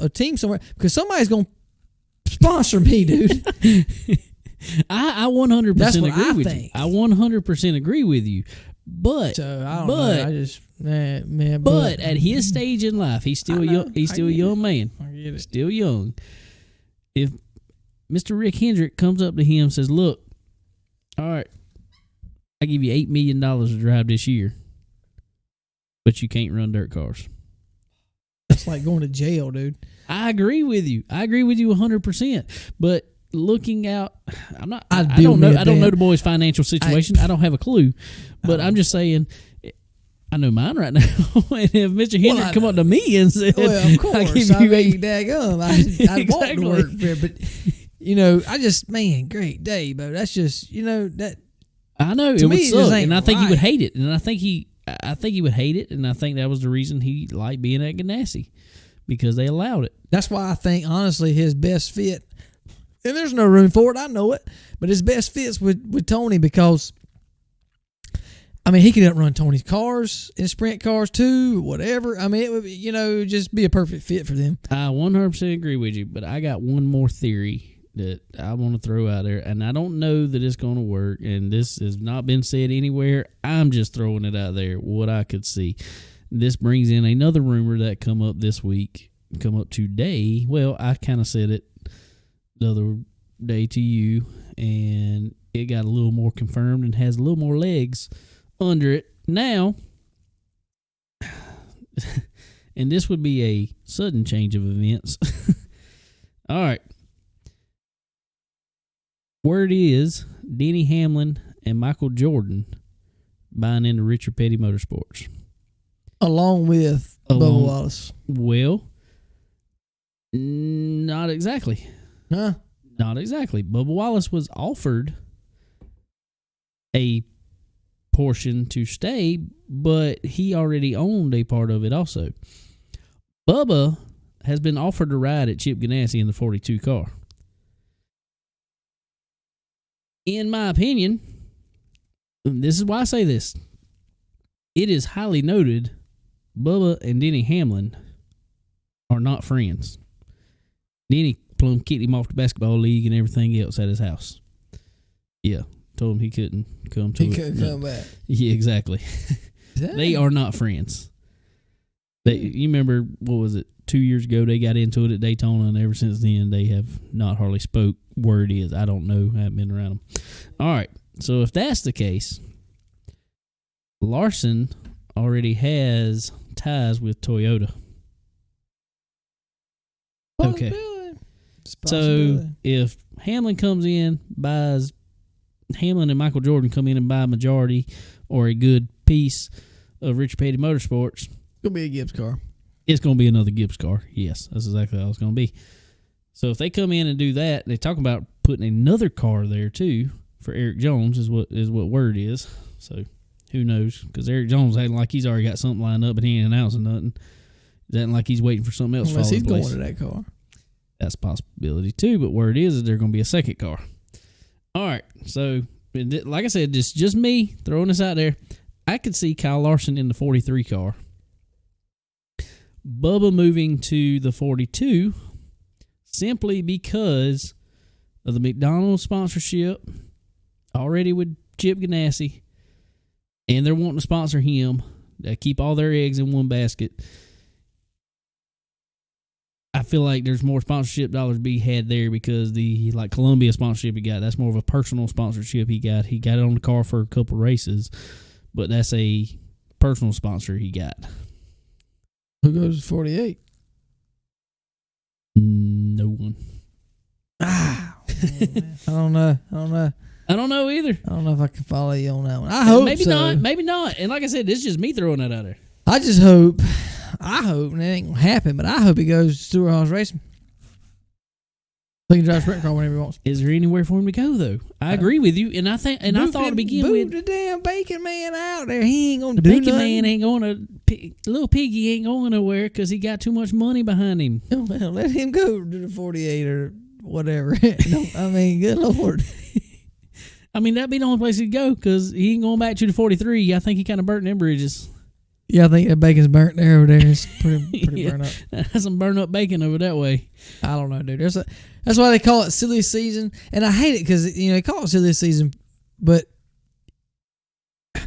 team somewhere, because somebody's going to sponsor me, dude. I 100% agree with you. I 100% agree with you. But I don't know. I just man. But at his stage in life, he's still young. He's still a young man. I get it. Still young. If Mr. Rick Hendrick comes up to him and says, "Look, all right, I give you $8 million to drive this year, but you can't run dirt cars." That's like going to jail, dude. I agree with you. I agree with you 100%. But looking out, I don't know the boy's financial situation. I don't have a clue. But I'm just saying, I know mine right now. And if Mr. Hendrick come up to me and said, "Well, of course, I mean, daggum, I'd walk to work there." But I just, great day, but that's just, that. I know it would suck, and I think he would hate it, and I think he would hate it, and I think that was the reason he liked being at Ganassi, because they allowed it. That's why I think, honestly, his best fit, and there's no room for it, I know it, but his best fits with Tony, because he could outrun Tony's cars and sprint cars too, whatever. It would just be a perfect fit for them. I 100% agree with you, but I got one more theory that I want to throw out there, and I don't know that it's going to work, and this has not been said anywhere. I'm just throwing it out there, what I could see. This brings in another rumor that come up today. Well, I kind of said it the other day to you, and it got a little more confirmed and has a little more legs under it now. And this would be a sudden change of events. All right. Word is Denny Hamlin and Michael Jordan buying into Richard Petty Motorsports. Along with Bubba Wallace. Well, not exactly. Huh? Not exactly. Bubba Wallace was offered a portion to stay, but he already owned a part of it also. Bubba has been offered to ride at Chip Ganassi in the 42 car. In my opinion, this is why I say this, it is highly noted Bubba and Denny Hamlin are not friends. Denny plumb kicked him off the basketball league and everything else at his house. Yeah, told him he couldn't come to it. He couldn't come back. Yeah, exactly. They are not friends. You remember, what was it, 2 years ago they got into it at Daytona, and ever since then they have not hardly spoke. Word is, I don't know, I haven't been around them. All right, so if that's the case, Larson already has ties with Toyota. Okay. So if Hamlin comes in, Hamlin and Michael Jordan come in and buy a majority or a good piece of Richard Petty Motorsports, it's going to be a Gibbs car. It's going to be another Gibbs car. Yes, that's exactly how it's going to be. So if they come in and do that, they talk about putting another car there too for Eric Jones is what word is. So who knows? Because Eric Jones acting like he's already got something lined up and he ain't announcing nothing. He's acting like he's waiting for something else. Unless he's going to that car. That's a possibility too, but word is there's going to be a second car. All right, so like I said, just me throwing this out there. I could see Kyle Larson in the 43 car. Bubba moving to the 42 simply because of the McDonald's sponsorship already with Chip Ganassi, and they're wanting to sponsor him. They keep all their eggs in one basket. I feel like there's more sponsorship dollars to be had there because the Columbia sponsorship he got, that's more of a personal sponsorship he got. He got it on the car for a couple races, but that's a personal sponsor he got. Who goes to 48? No one. I don't know. I don't know either. I don't know if I can follow you on that one. I hope maybe so. not. Maybe not. And like I said, this is just me throwing that out there. I just hope, and it ain't going to happen, but I hope he goes to Stewart Haas Racing. He can drive a sprint car whenever he wants. Is there anywhere for him to go, though? I agree with you, and I thought to begin with, the damn bacon man out there. He ain't going to the do bacon nothing. man ain't going to. Little Piggy ain't going nowhere because he got too much money behind him. Well, let him go to the 48 or whatever. I mean, good Lord. I mean, that'd be the only place he'd go because he ain't going back to the 43. I think he kind of burnt them bridges. Yeah, I think that bacon's burnt there over there. It's pretty Yeah, burnt up. That's some burnt up bacon over that way. I don't know, dude. That's why they call it silly season, and I hate it because they call it silly season, but there's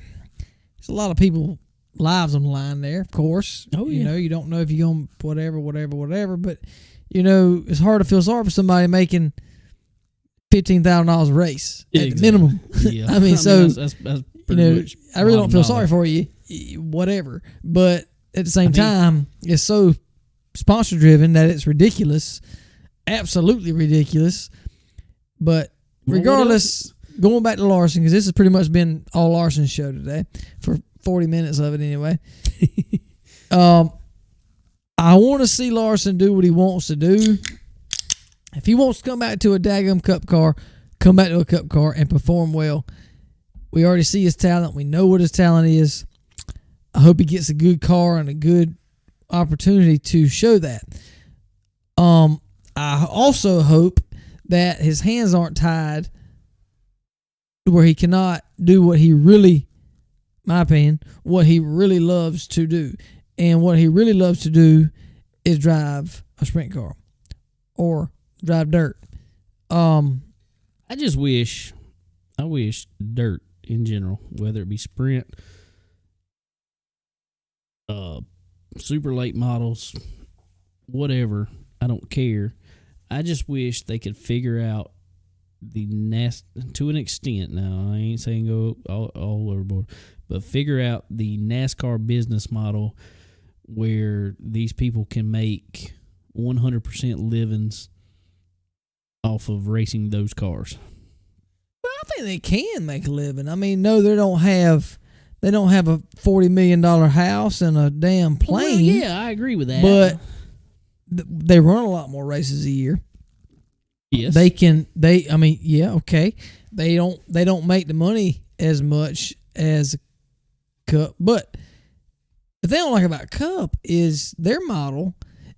a lot of people lives on the line there. Of course, oh yeah. You don't know if you're going whatever, but it's hard to feel sorry for somebody making $15,000 a race at the minimum. Yeah, I mean, that's much I really don't feel sorry for you. Whatever, but at the same time, it's so sponsor driven that it's ridiculous, absolutely ridiculous. But regardless, going back to Larson, because this has pretty much been all Larson's show today for 40 minutes of it anyway. I want to see Larson do what he wants to do. If he wants to come back to a daggum cup car, come back to a cup car and perform well. We already see his talent. We know what his talent is. I hope he gets a good car and a good opportunity to show that. I also hope that his hands aren't tied where he cannot do what he really, my opinion, what he really loves to do. And what he really loves to do is drive a sprint car or drive dirt. I wish dirt in general, whether it be sprint super late models, whatever. I don't care. I just wish they could figure out the to an extent. Now, I ain't saying go all overboard, but figure out the NASCAR business model where these people can make 100% livings off of racing those cars. Well, I think they can make a living. I mean, no, they don't have a $40 million house and a damn plane. Well, yeah, I agree with that. But they run a lot more races a year. Yes, they can. I mean, yeah, okay. They don't make the money as much as Cup, but the thing I don't like about Cup is their model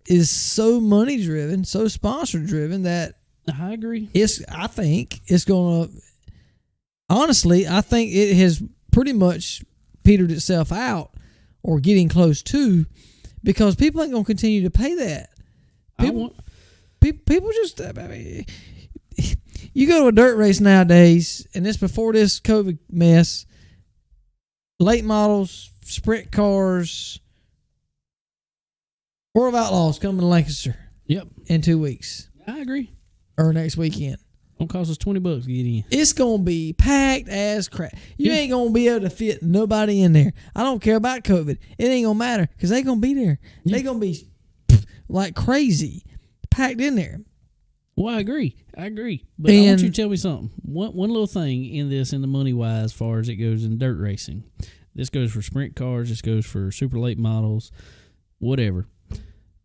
is so money driven, so sponsor driven that I agree. I think it's gonna. Honestly, I think it has pretty much petered itself out or getting close to, because people ain't gonna continue to pay that. People just, I mean, you go to a dirt race nowadays, and this before this COVID mess, late models, sprint cars, World of Outlaws coming to Lancaster. Yep. In 2 weeks. I agree. Or next weekend. Don't cost us $20 to get in. It's going to be packed as crap. You ain't going to be able to fit nobody in there. I don't care about COVID. It ain't going to matter because they going to be there. They going to be like crazy packed in there. Well, I agree. But I want you to tell me something. One little thing in this, in the money-wise, as far as it goes in dirt racing. This goes for sprint cars. This goes for super late models, whatever.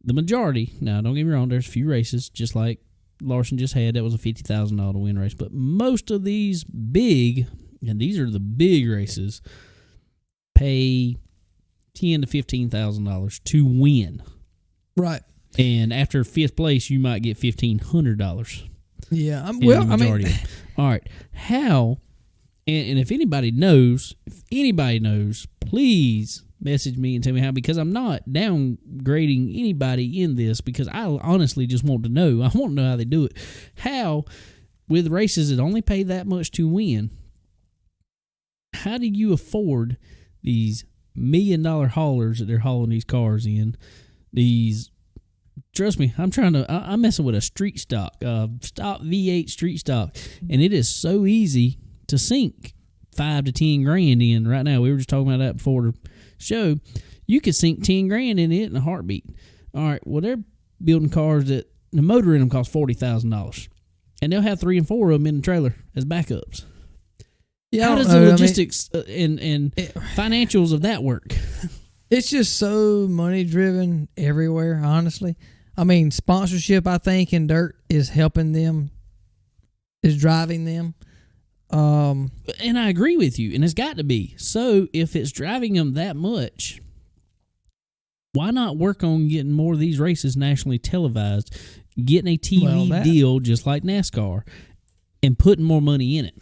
The majority, now don't get me wrong, there's a few races, just like Larson just had, that was a $50,000 to win race. But most of these big, and these are the big races, pay $10,000 to $15,000 to win. Right. And after fifth place, you might get $1,500. Yeah. All right. How? And if anybody knows, please message me and tell me how, because I'm not downgrading anybody in this, because I honestly just want to know. I want to know how they do it. How, with races that only pay that much to win, how do you afford these $1 million haulers that they're hauling these cars in? Trust me, I'm messing with a street stock V8 street stock, and it is so easy to sink $5 to $10,000 in right now. We were just talking about that before the show. You could sink $10,000 in it in a heartbeat. All right, well, they're building cars that the motor in them costs $40,000, and they'll have 3 and 4 of them in the trailer as backups. Yeah, how does the logistics and financials of that work? It's just so money driven everywhere, honestly. I mean, sponsorship, I think, in dirt is helping them, is driving them. And I agree with you, and it's got to be. So if it's driving them that much, why not work on getting more of these races nationally televised, getting a TV deal just like NASCAR, and putting more money in it?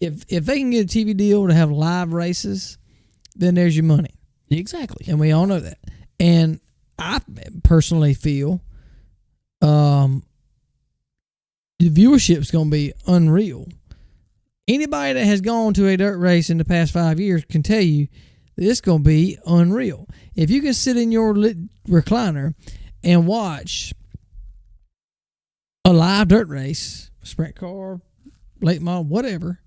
If they can get a TV deal to have live races, then there's your money. Exactly. And we all know that. And I personally feel the viewership is going to be unreal. Anybody that has gone to a dirt race in the past 5 years can tell you that it's going to be unreal. If you can sit in your recliner and watch a live dirt race, sprint car, late model, whatever,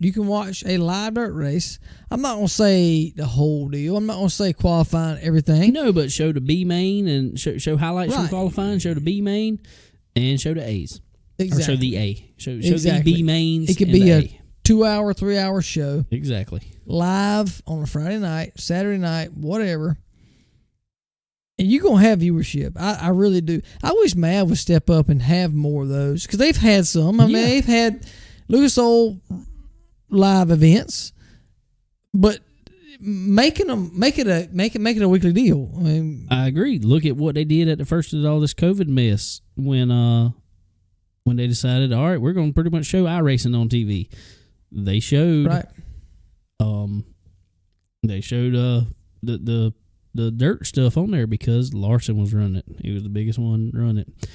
you can watch a live dirt race. I'm not going to say the whole deal. I'm not going to say qualifying everything. No, but show the B main and show highlights from qualifying, show the B main, and show the A's. Exactly. Or show the A. Show the B mains. It could be a 2-hour, 3-hour show. Exactly. Live on a Friday night, Saturday night, whatever. And you're going to have viewership. I really do. I wish Mav would step up and have more of those, because they've had some. I mean, they've had Lucas Oil live events, but make it a weekly deal. I mean, I agree. Look at what they did at the first of all this COVID mess when they decided, all right, we're going to pretty much show iRacing on TV. They showed they showed the dirt stuff on there because Larson was running it. He was the biggest one running it.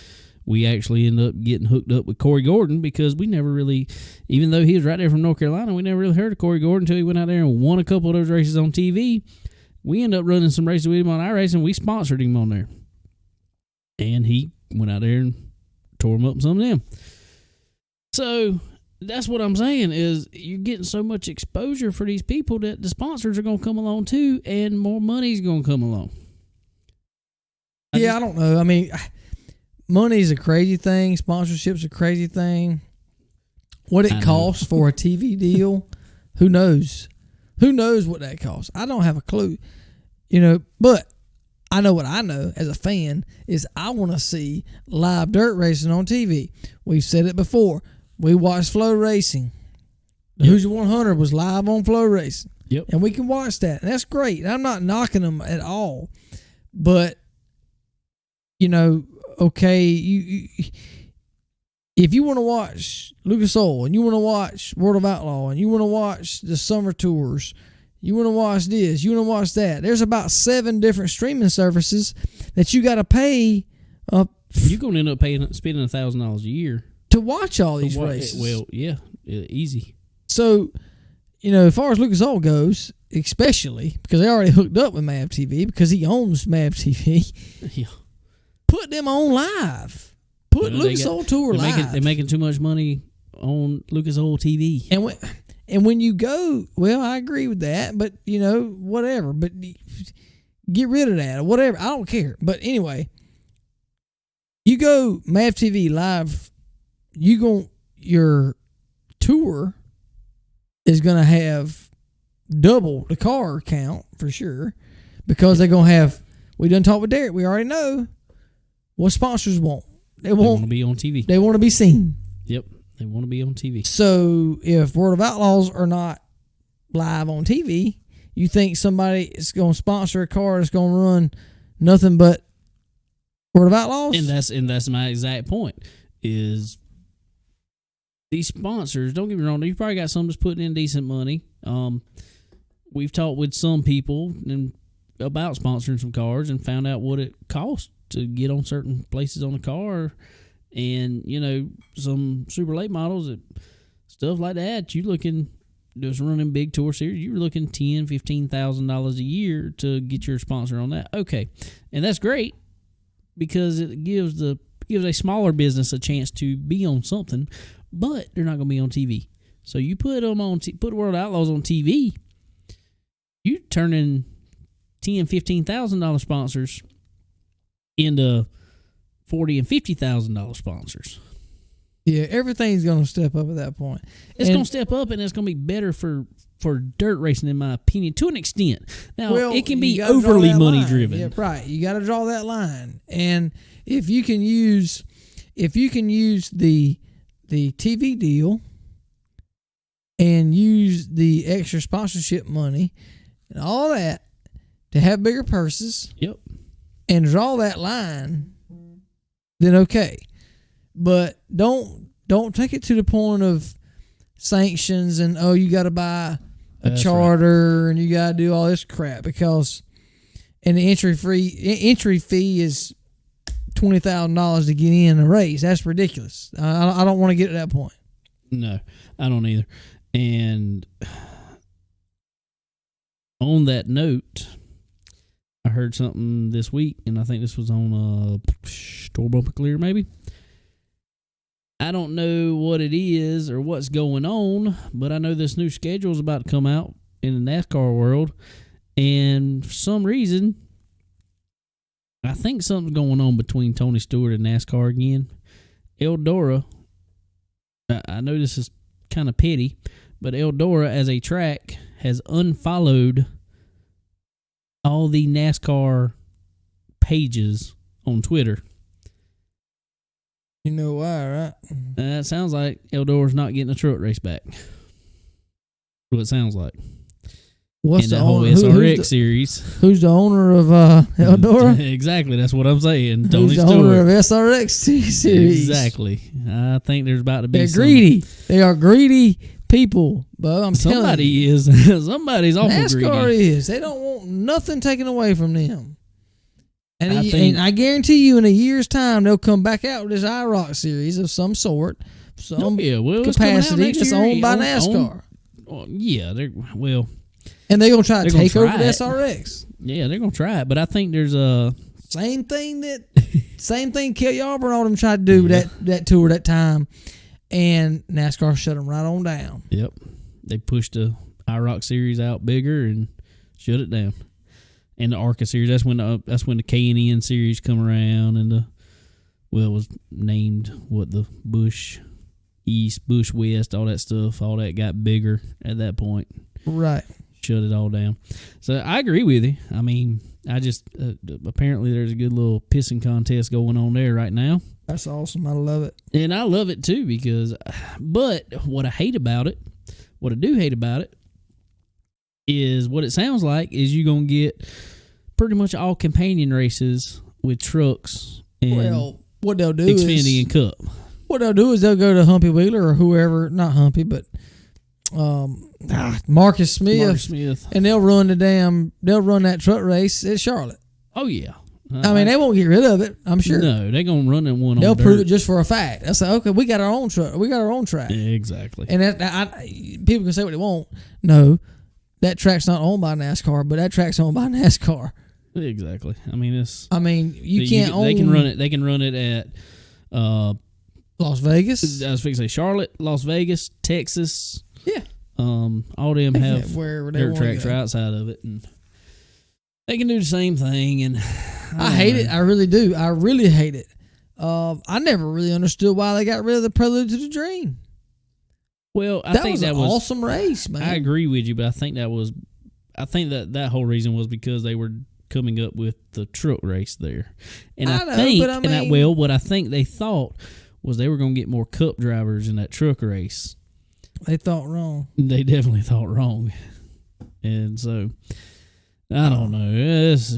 We actually ended up getting hooked up with Corey Gordon because we never really, even though he was right there from North Carolina, we never really heard of Corey Gordon until he went out there and won a couple of those races on TV. we end up running some races with him on our race, and we sponsored him on there. And he went out there and tore them up, some of them. So that's what I'm saying is you're getting so much exposure for these people that the sponsors are going to come along too, and more money's going to come along. I don't know. I mean, money's a crazy thing. Sponsorship's a crazy thing. What it costs for a TV deal, who knows? Who knows what that costs? I don't have a clue. But I know what I know as a fan is I want to see live dirt racing on TV. We've said it before. We watched Flow Racing. The Who's the 100 was live on Flow Racing. Yep. And we can watch that. And that's great. I'm not knocking them at all. But, okay, if you want to watch Lucas Oil and you want to watch World of Outlaw and you want to watch the summer tours, you want to watch this, you want to watch that, there's about 7 different streaming services that you got to pay. You're going to end up spending $1,000 a year to watch all these races. Well, yeah, easy. So, as far as Lucas Oil goes, especially because they already hooked up with MAV TV because he owns MAV TV, yeah. Put them on live. Put Lucas Oil Tour live. They're making too much money on Lucas Oil TV. And when you go, well, I agree with that, but, whatever. But get rid of that or whatever. I don't care. But anyway, you go MAV TV live, your tour is going to have double the car count for sure because they're going to have, we done talked with Derek, we already know what sponsors want. They want to be on TV. They want to be seen. Yep. They want to be on TV. So if World of Outlaws are not live on TV, you think somebody is going to sponsor a car that's going to run nothing but World of Outlaws? And that's my exact point is these sponsors, don't get me wrong, you probably got some that's putting in decent money. We've talked with some people about sponsoring some cars and found out what it costs to get on certain places on the car, and some super late models and stuff like that. You looking just running big tour series, you're looking $10,000-$15,000 a year to get your sponsor on that. Okay, and that's great because it gives a smaller business a chance to be on something, but they're not going to be on TV. So you put them on, put World Outlaws on TV, you turning $10,000-$15,000 sponsors into $40,000 and $50,000 sponsors. Yeah, everything's going to step up at that point. It's going to step up, and it's going to be better for dirt racing, in my opinion, to an extent. Now, it can be overly money driven. Yeah, right. You got to draw that line, and if you can use the TV deal and use the extra sponsorship money and all that to have bigger purses. Yep. And draw that line, then okay. But don't take it to the point of sanctions and you got to buy a charter and you got to do all this crap because the entry fee is $20,000 to get in a race. That's ridiculous. I don't want to get to that point. No, I don't either. And on that note, I heard something this week, and I think this was on Store Bumper Clear, maybe. I don't know what it is or what's going on, but I know this new schedule is about to come out in the NASCAR world, and for some reason, I think something's going on between Tony Stewart and NASCAR again. Eldora, I know this is kind of petty, but Eldora as a track has unfollowed all the NASCAR pages on Twitter. You know why, right? It sounds like Eldora's not getting a truck race back. What it sounds like. What's the whole SRX series? Who's the owner of Eldora? Exactly, that's what I'm saying. Tony Who's the Stewart. owner of SRX series? Exactly. I think there's about to be. They're greedy. They are greedy people. But I'm telling you, somebody's awful greedy. NASCAR is. They don't want nothing taken away from them. And I guarantee you, in a year's time, they'll come back out with this IROC series of some sort, some capacity that's owned by NASCAR. And they're going to try to take over the it. SRX. Yeah, they're going to try it. But I think there's a... Same thing Kelly Auburn on them tried to do that tour that time. And NASCAR shut them right on down. Yep. They pushed the IROC series out bigger and shut it down. And the ARCA series, that's when the K&N series come around, and it was named the Busch East, Busch West, all that stuff. All that got bigger at that point. Right. Shut it all down. So I agree with you. I mean, I just apparently there's a good little pissing contest going on there right now. That's awesome. I love it. And I love it too but what I do hate about it is what it sounds like is you're going to get pretty much all companion races with trucks and what they'll do Xfinity and Cup. What they'll do is they'll go to Humpy Wheeler or whoever, not Humpy, but Marcus Smith, and they'll run that truck race at Charlotte. Oh yeah. I mean, they won't get rid of it, I'm sure. No, they're going to run that one on They'll dirt. prove it just for a fact. They'll say, okay, we got our own truck. We got our own track. Yeah, exactly. And people can say what they want. No, that track's not owned by NASCAR, but that track's owned by NASCAR. Exactly. I mean, you can't own... They can run it at... Las Vegas? I was fixing to say Charlotte, Las Vegas, Texas. Yeah. All them have dirt tracks go. right outside of it. And they can do the same thing, and I hate it. I really do. I really hate it. I never really understood why they got rid of the Prelude to the Dream. Well, I think that was an awesome race, man. I agree with you, but I think that whole reason was because they were coming up with the truck race there, and what I think they thought was they were going to get more Cup drivers in that truck race. They thought wrong. They definitely thought wrong, and so. I don't know. It's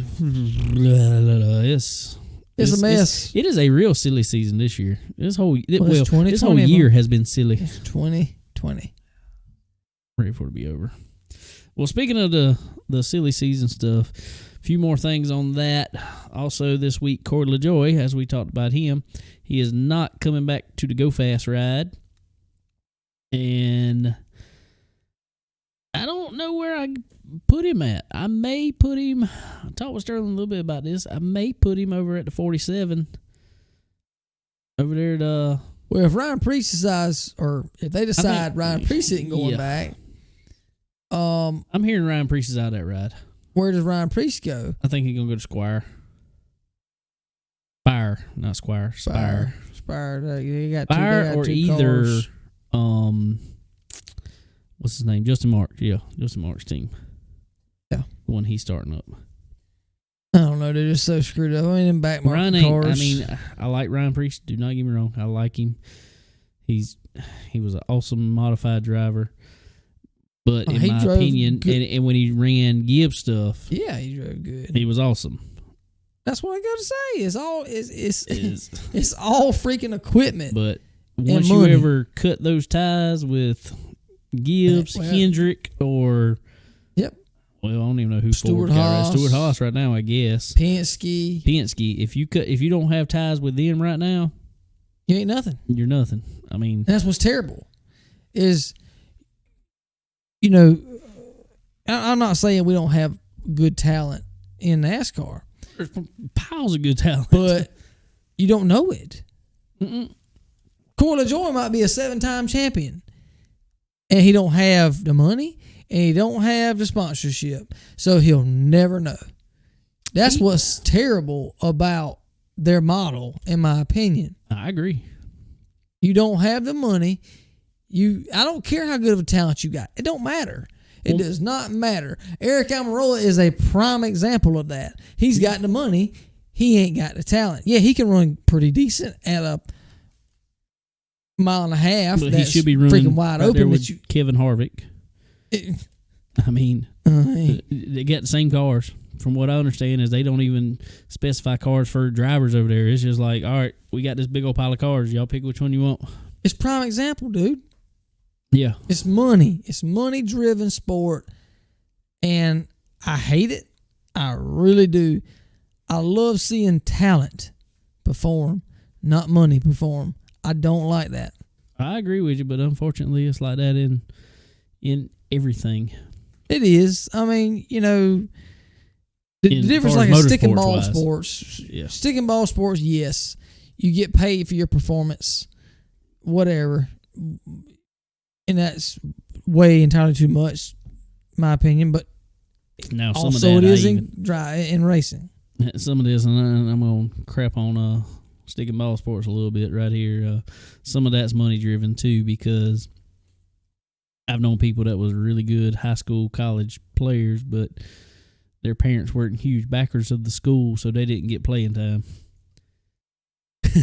a mess. It is a real silly season this year. This whole year has been silly. It's 2020. Ready for it to be over. Well, speaking of the silly season stuff, a few more things on that. Also this week, Corey LaJoie, as we talked about him, he is not coming back to the Go Fast ride. And I don't know where I put him at. I may put him... I talked with Sterling a little bit about this. I may put him over at the 47. Over there at... Well, if Ryan Preece decides, or if they decide Ryan Preece isn't going back... I'm hearing Ryan Preece is out of that ride. Where does Ryan Preece go? I think he's going to go to Squire. Spire, not Squire. Spire. You got Spire two, or either... Cars. What's his name? Justin Marks. Yeah, Justin Marks' team. Yeah. The one he's starting up. I don't know. They're just so screwed up. I mean, in back market cars. I like Ryan Preece. Do not get me wrong. I like him. He was an awesome modified driver. But in my opinion, and when he ran Gibbs stuff, yeah, he drove good. He was awesome. That's what I got to say. It's all freaking equipment. But once you ever cut those ties with Gibbs, Hendrick, or well, I don't even know who Stewart Haas right now, I guess. Penske. If you don't have ties with them right now, you ain't nothing. You're nothing. I mean, that's what's terrible. I'm not saying we don't have good talent in NASCAR. There's piles of good talent, but you don't know it. Corey LaJoie might be a 7-time champion, and he don't have the money, and he don't have the sponsorship, so he'll never know. That's what's terrible about their model, in my opinion. I agree. You don't have the money. I don't care how good of a talent you got. It don't matter. It does not matter. Eric Almirola is a prime example of that. He's got the money. He ain't got the talent. Yeah, he can run pretty decent at a mile and a half. But that's he should be running freaking wide right open. There with Kevin Harvick. They got the same cars. From what I understand is they don't even specify cars for drivers over there. It's just like, all right, we got this big old pile of cars. Y'all pick which one you want. It's prime example, dude. Yeah. It's money. It's money-driven sport, and I hate it. I really do. I love seeing talent perform, not money perform. I don't like that. I agree with you, but unfortunately it's like that in everything. It is. I mean, the difference, like a stick and ball sports. Yeah. Stick and ball sports, yes, you get paid for your performance, whatever, and that's way entirely too much, my opinion. But now some also of that it is in racing. Some of this, and I'm gonna crap on stick and ball sports a little bit right here. Some of that's money driven too, because I've known people that was really good high school, college players, but their parents weren't huge backers of the school, so they didn't get playing time.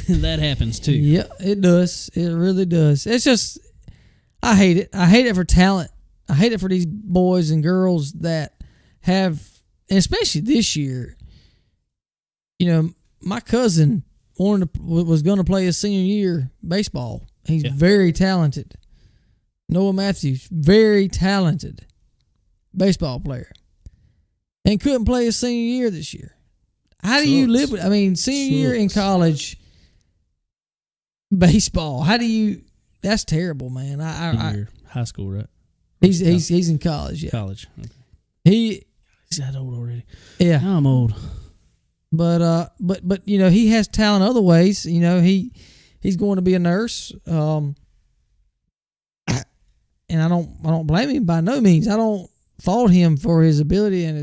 That happens too. Yeah, it does. It really does. It's just, I hate it. I hate it for talent. I hate it for these boys and girls that have, and especially this year. My cousin was going to play his senior year baseball. He's very talented. Noah Matthews, very talented baseball player, and couldn't play his senior year this year. How do you live with? I mean, senior year in college baseball. How do you? That's terrible, man. High school, right? He's in college. Yeah, college. Okay. He's that old already. Yeah, I'm old. But he has talent other ways. He's going to be a nurse. And I don't blame him by no means. I don't fault him for his ability and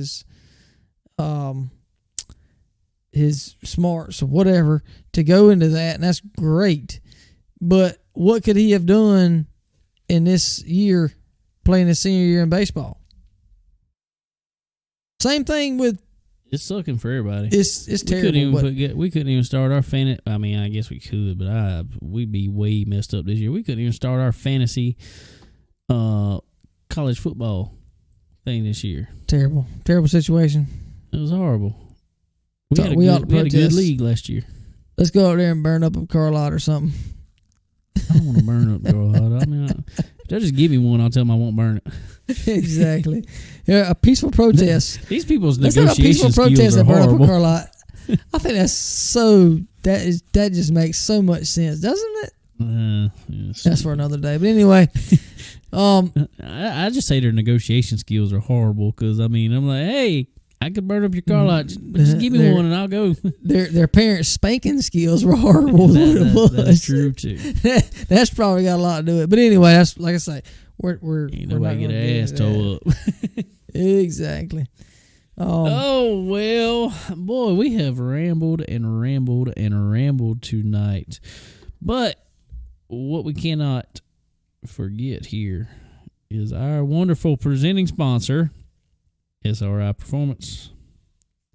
his smarts or whatever to go into that, and that's great. But what could he have done in this year playing his senior year in baseball? Same thing with. It's sucking for everybody. It's terrible. We couldn't even start our fantasy. I mean, I guess we could, but we'd be way messed up this year. We couldn't even start our fantasy college football thing this year. Terrible situation. It was horrible. We had a good league last year. Let's go out there and burn up a car lot or something. I don't want to burn up a car lot. I mean, if they'll just give me one, I'll tell them I won't burn it. Exactly. Yeah, a peaceful protest. These people's negotiation skills are horrible. Burn up a car lot. I think that just makes so much sense, doesn't it? Yes. That's for another day. But anyway, I just say their negotiation skills are horrible because I'm like, hey, I could burn up your car lot, but just give me one and I'll go. Their parents' spanking skills were horrible. That's true too. That's probably got a lot to do with it. But anyway, that's like I say, we're nobody get an ass toe up. Exactly. Oh well, boy, we have rambled and rambled and rambled tonight, but what we cannot forget here is our wonderful presenting sponsor, SRI Performance.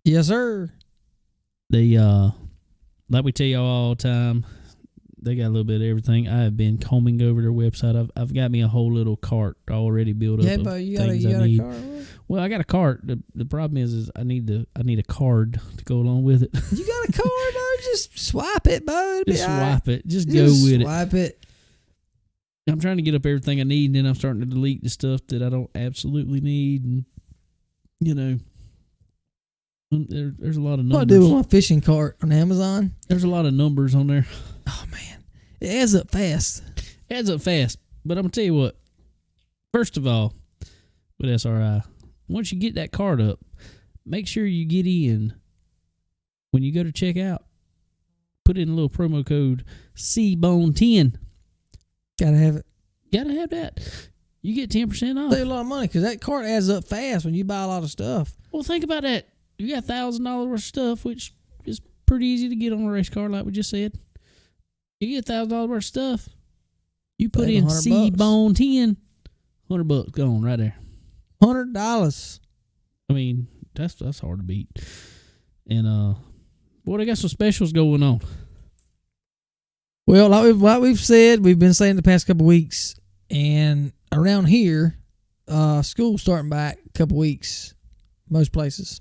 Yes, sir. They like we tell y'all all the time, they got a little bit of everything. I have been combing over their website. I've got me a whole little cart already built up. Yeah, but you got a cart. Well, I got a cart. The problem is I need a card to go along with it. You got a card, bro? Just swipe it, bro. Just swipe it. Just go with it. Swipe it. I'm trying to get up everything I need, and then I'm starting to delete the stuff that I don't absolutely need, and there's a lot of numbers. What I do with my fishing cart on Amazon? There's a lot of numbers on there. Oh man, it adds up fast. But I'm gonna tell you what. First of all, with SRI, once you get that card up, make sure you get in. When you go to check out, put in a little promo code CBONE10. Gotta have it. Gotta have that. You get 10% off. Save a lot of money because that cart adds up fast when you buy a lot of stuff. Well, think about that. You got $1,000 worth of stuff, which is pretty easy to get on a race car, like we just said. You get $1,000 worth of stuff. You put in CBONE10, $100 gone right there. $100. I mean, that's hard to beat. And boy, they got some specials going on. Well, like we've said, we've been saying the past couple weeks, and around here, school's starting back a couple weeks, most places.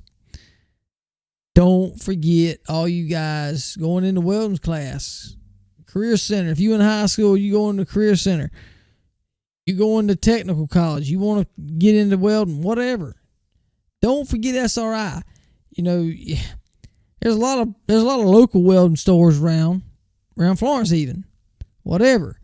Don't forget, all you guys going into welding class, career center. If you in high school, you go into career center. You go into technical college. You want to get into welding, whatever. Don't forget SRI. There's a lot of local welding stores around Florence even, whatever.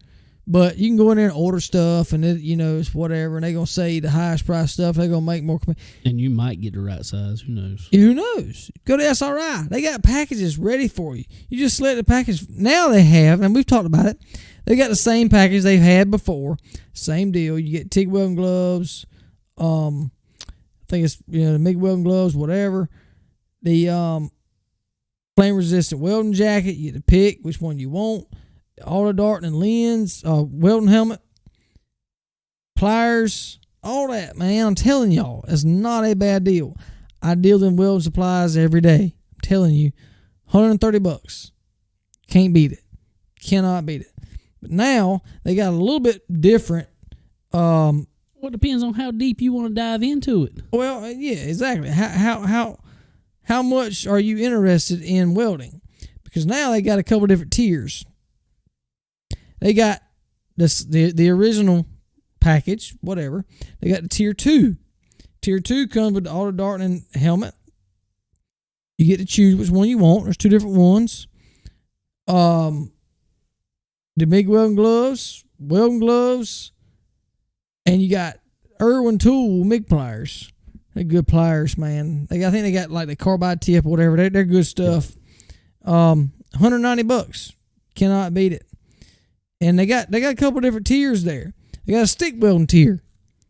But you can go in there and order stuff, and it's whatever, and they're going to say the highest price stuff. They're going to make more. And you might get the right size. Who knows? Who knows? Go to SRI. They got packages ready for you. You just select the package. Now they have, and we've talked about it, they got the same package they've had before. Same deal. You get TIG welding gloves. I think it's the MIG welding gloves, whatever. The flame resistant welding jacket. You get to pick which one you want. Auto dart and lens, welding helmet, pliers, all that, man. I'm telling y'all, it's not a bad deal. I deal in welding supplies every day. I'm telling you, $130. Can't beat it. Cannot beat it. But now they got a little bit different. Well, it depends on how deep you want to dive into it. Well, yeah, exactly. How much are you interested in welding? Because now they got a couple different tiers. They got the original package, whatever. They got the tier 2. Tier 2 comes with the auto dart and helmet. You get to choose which one you want. There's 2 different ones. The MIG welding gloves, and you got Irwin Tool MIG pliers. They're good pliers, man. I think they got like the carbide tip or whatever. They're good stuff. $190. Cannot beat it. And they got a couple different tiers there. They got a stick welding tier.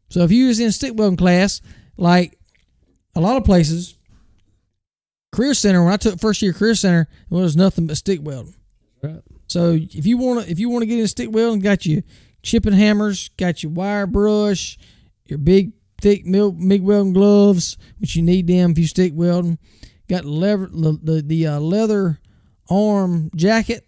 So if you was in stick welding class, like a lot of places, Career Center, when I took first year Career Center, it was nothing but stick welding. Right. So if you wanna get in stick welding, got your chipping hammers, got your wire brush, your big thick MIG welding gloves, which you need them if you stick welding. Got the leather arm jacket.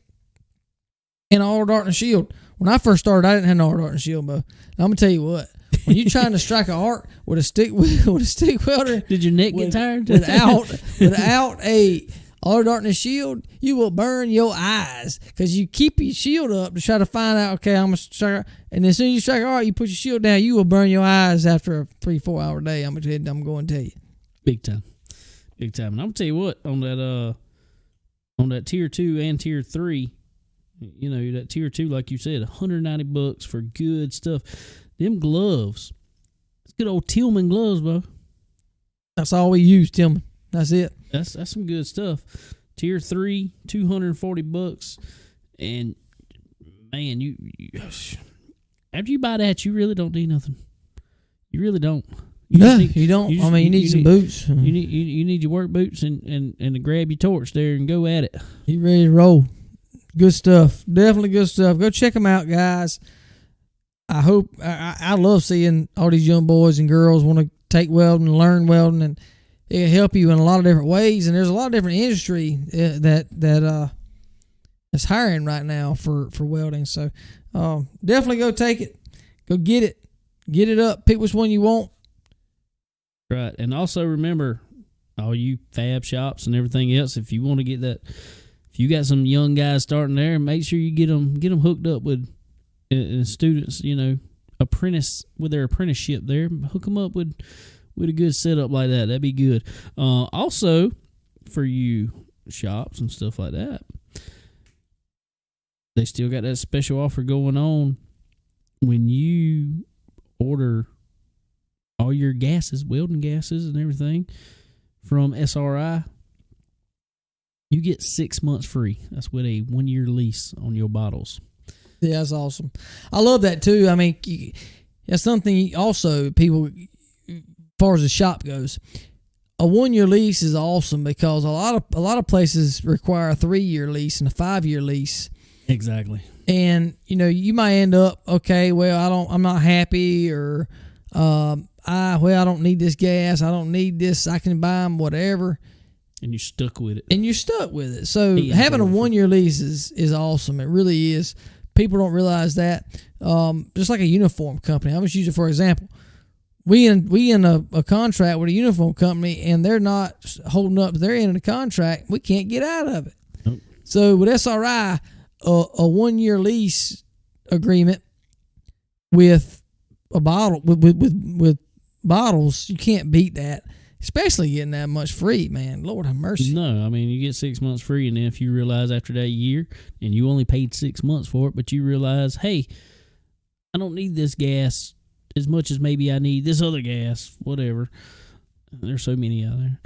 And auto dart and shield. When I first started, I didn't have an auto dart and shield, but I'm gonna tell you what. When you're trying to strike an arc with a stick welder, did your neck get tired? without a auto dart and a shield, you will burn your eyes because you keep your shield up to try to find out. Okay, I'm gonna strike, and as soon as you strike an arc, you put your shield down. You will burn your eyes after a 3-4 hour day. I'm going to tell you, big time. And I'm gonna tell you what, on that tier 2 and tier 3. That tier 2, like you said, $190 for good stuff. Them gloves, it's good old Tillman gloves, bro. That's all we use, Tillman. That's it. That's some good stuff. Tier 3, $240, and man, you after you buy that, you really don't need nothing. You really don't. You don't. You need some boots. You need your work boots and to grab your torch there and go at it. You ready to roll? Good stuff. Definitely good stuff. Go check them out, guys. I love seeing all these young boys and girls want to take welding and learn welding, and it can help you in a lot of different ways. And there's a lot of different industry that is hiring right now for welding. So definitely go take it. Go get it up. Pick which one you want. Right. And also remember, all you fab shops and everything else, if you want to get that, if you got some young guys starting there, make sure you get them hooked up with students, apprentice with their apprenticeship there. Hook them up with a good setup like that. That'd be good. Also, for you shops and stuff like that, they still got that special offer going on when you order all your gases, welding gases and everything from SRI. You get 6 months free. That's with a 1-year lease on your bottles. Yeah, that's awesome. I love that too. I mean, that's something also people, as far as the shop goes, a 1-year lease is awesome because a lot of places require a 3-year lease and a 5-year lease. Exactly. And you might end up, okay, well, I'm not happy, or I don't need this gas. I don't need this. I can buy them, whatever. And you're stuck with it. So having a 1-year lease is awesome. It really is. People don't realize that. Just like a uniform company. I'm just using it for example. We in a contract with a uniform company, and they're not holding up their end of the contract. We can't get out of it. Nope. So with SRI, a 1-year lease agreement with a bottle with bottles, you can't beat that. Especially getting that much free, man. Lord have mercy. No, I mean, you get 6 months free, and then if you realize after that year, and you only paid 6 months for it, but you realize, hey, I don't need this gas as much as maybe I need this other gas, whatever. There's so many out there.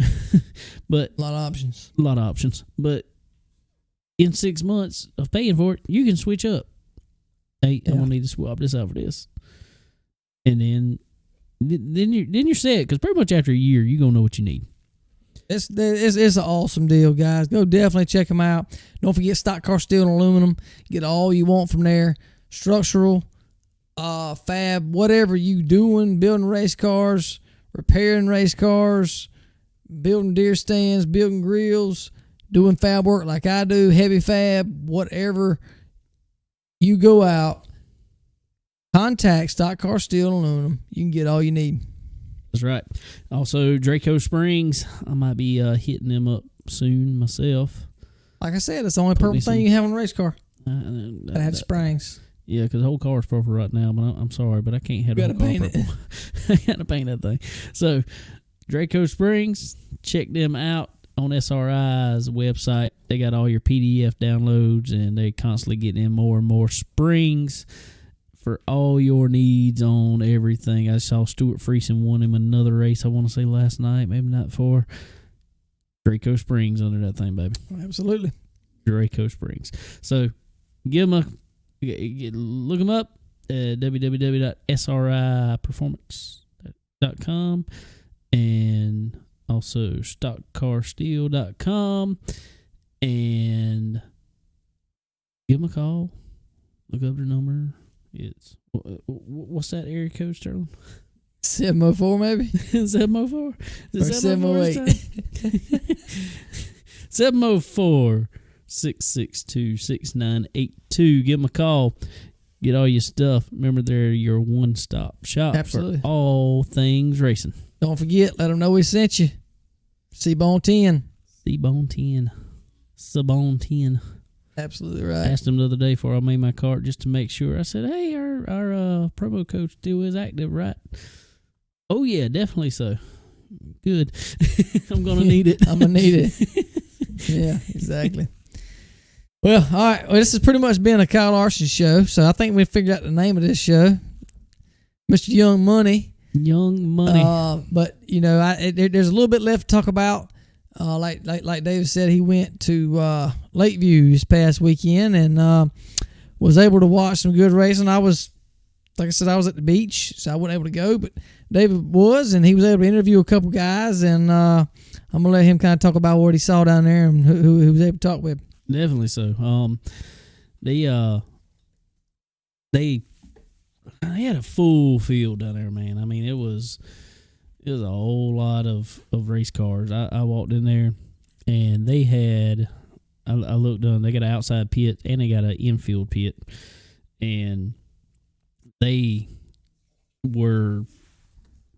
But A lot of options. a lot of options. But in 6 months of paying for it, you can switch up. Hey, I'm gonna need to swap this out for this. And then you're set, because pretty much after a year, you're gonna know what you need. It's an awesome deal, guys. Go definitely check them out. Don't forget Stock Car Steel and Aluminum. Get all you want from there. Structural, fab, whatever you doing, building race cars, repairing race cars, building deer stands, building grills, doing fab work like I do, heavy fab, whatever you go out, contact Stock Car Steel and Aluminum. You can get all you need. That's right. Also, Draco Springs, I might be hitting them up soon myself. Like I said, it's the only purple thing you have on a race car. Gotta have springs. Yeah, because the whole car is purple right now, but I'm sorry, but I can't have the whole car purple. I gotta paint that thing. So, Draco Springs, check them out on SRI's website. They got all your PDF downloads, and they constantly getting in more and more springs for all your needs on everything. I saw Stuart Friesen won him another race, I want to say last night, maybe not for Draco Springs under that thing, baby. Absolutely. Draco Springs. So give them look them up at www.sriperformance.com and also stockcarsteel.com, and give them a call. Look up their number. It's what's that area code, Sterling? 704 maybe? 704? Is it 708? 704-662-6982. Give them a call. Get all your stuff. Remember, they're your one-stop shop. Absolutely. For all things racing. Don't forget, let them know we sent you. C-Bone 10. C-Bone 10. Sabone 10. Absolutely I right. asked them the other day before I made my cart just to make sure. I said, hey, our promo code still is active, right? Oh, yeah, definitely so. Good. I'm going to need it. I'm going to need it. Yeah, exactly. Well, all right. Well, this has pretty much been a Kyle Larson show, so I think we figured out the name of this show. Mr. Young Money. Young Money. But, you know, there's a little bit left to talk about. Like David said, he went to Lake View this past weekend and was able to watch some good racing. I was at the beach, so I wasn't able to go, but David was, and he was able to interview a couple guys, and I'm going to let him kind of talk about what he saw down there and who he was able to talk with. Definitely so. They had a full field down there, man. I mean, it was a whole lot of race cars. I walked in there, and they had, I looked on, they got an outside pit, and they got an infield pit, and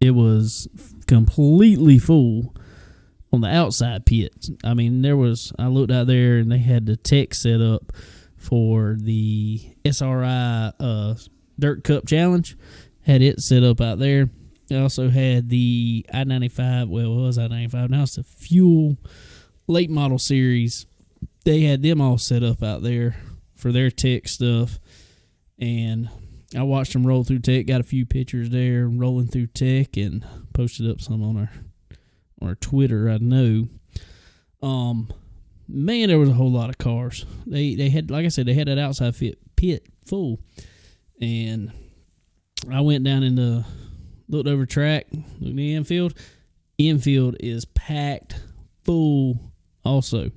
it was completely full on the outside pit. I mean, I looked out there, and they had the tech set up for the SRI Dirt Cup Challenge, had it set up out there. They also had the I-95, well, it was I-95, now it's the Fuel Late Model Series. They had them all set up out there for their tech stuff, and I watched them roll through tech, got a few pictures there rolling through tech, and posted up some on our Twitter, I know. Man, there was a whole lot of cars. They had, like I said, they had that outside pit full, and I went down in looked over track, looked in the infield. Infield is packed full also.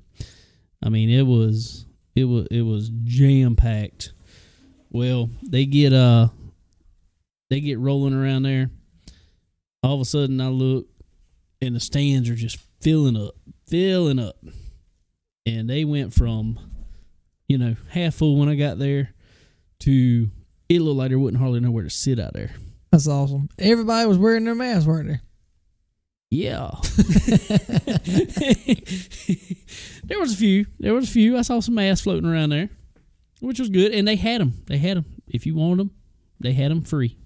I mean, it was jam packed. Well, they get rolling around there. All of a sudden I look, and the stands are just filling up. And they went from, half full when I got there to it looked like there wasn't hardly nowhere to sit out there. That's awesome. Everybody was wearing their masks, weren't they? Yeah. There was a few. I saw some masks floating around there, which was good. And they had them. If you wanted them, they had them free.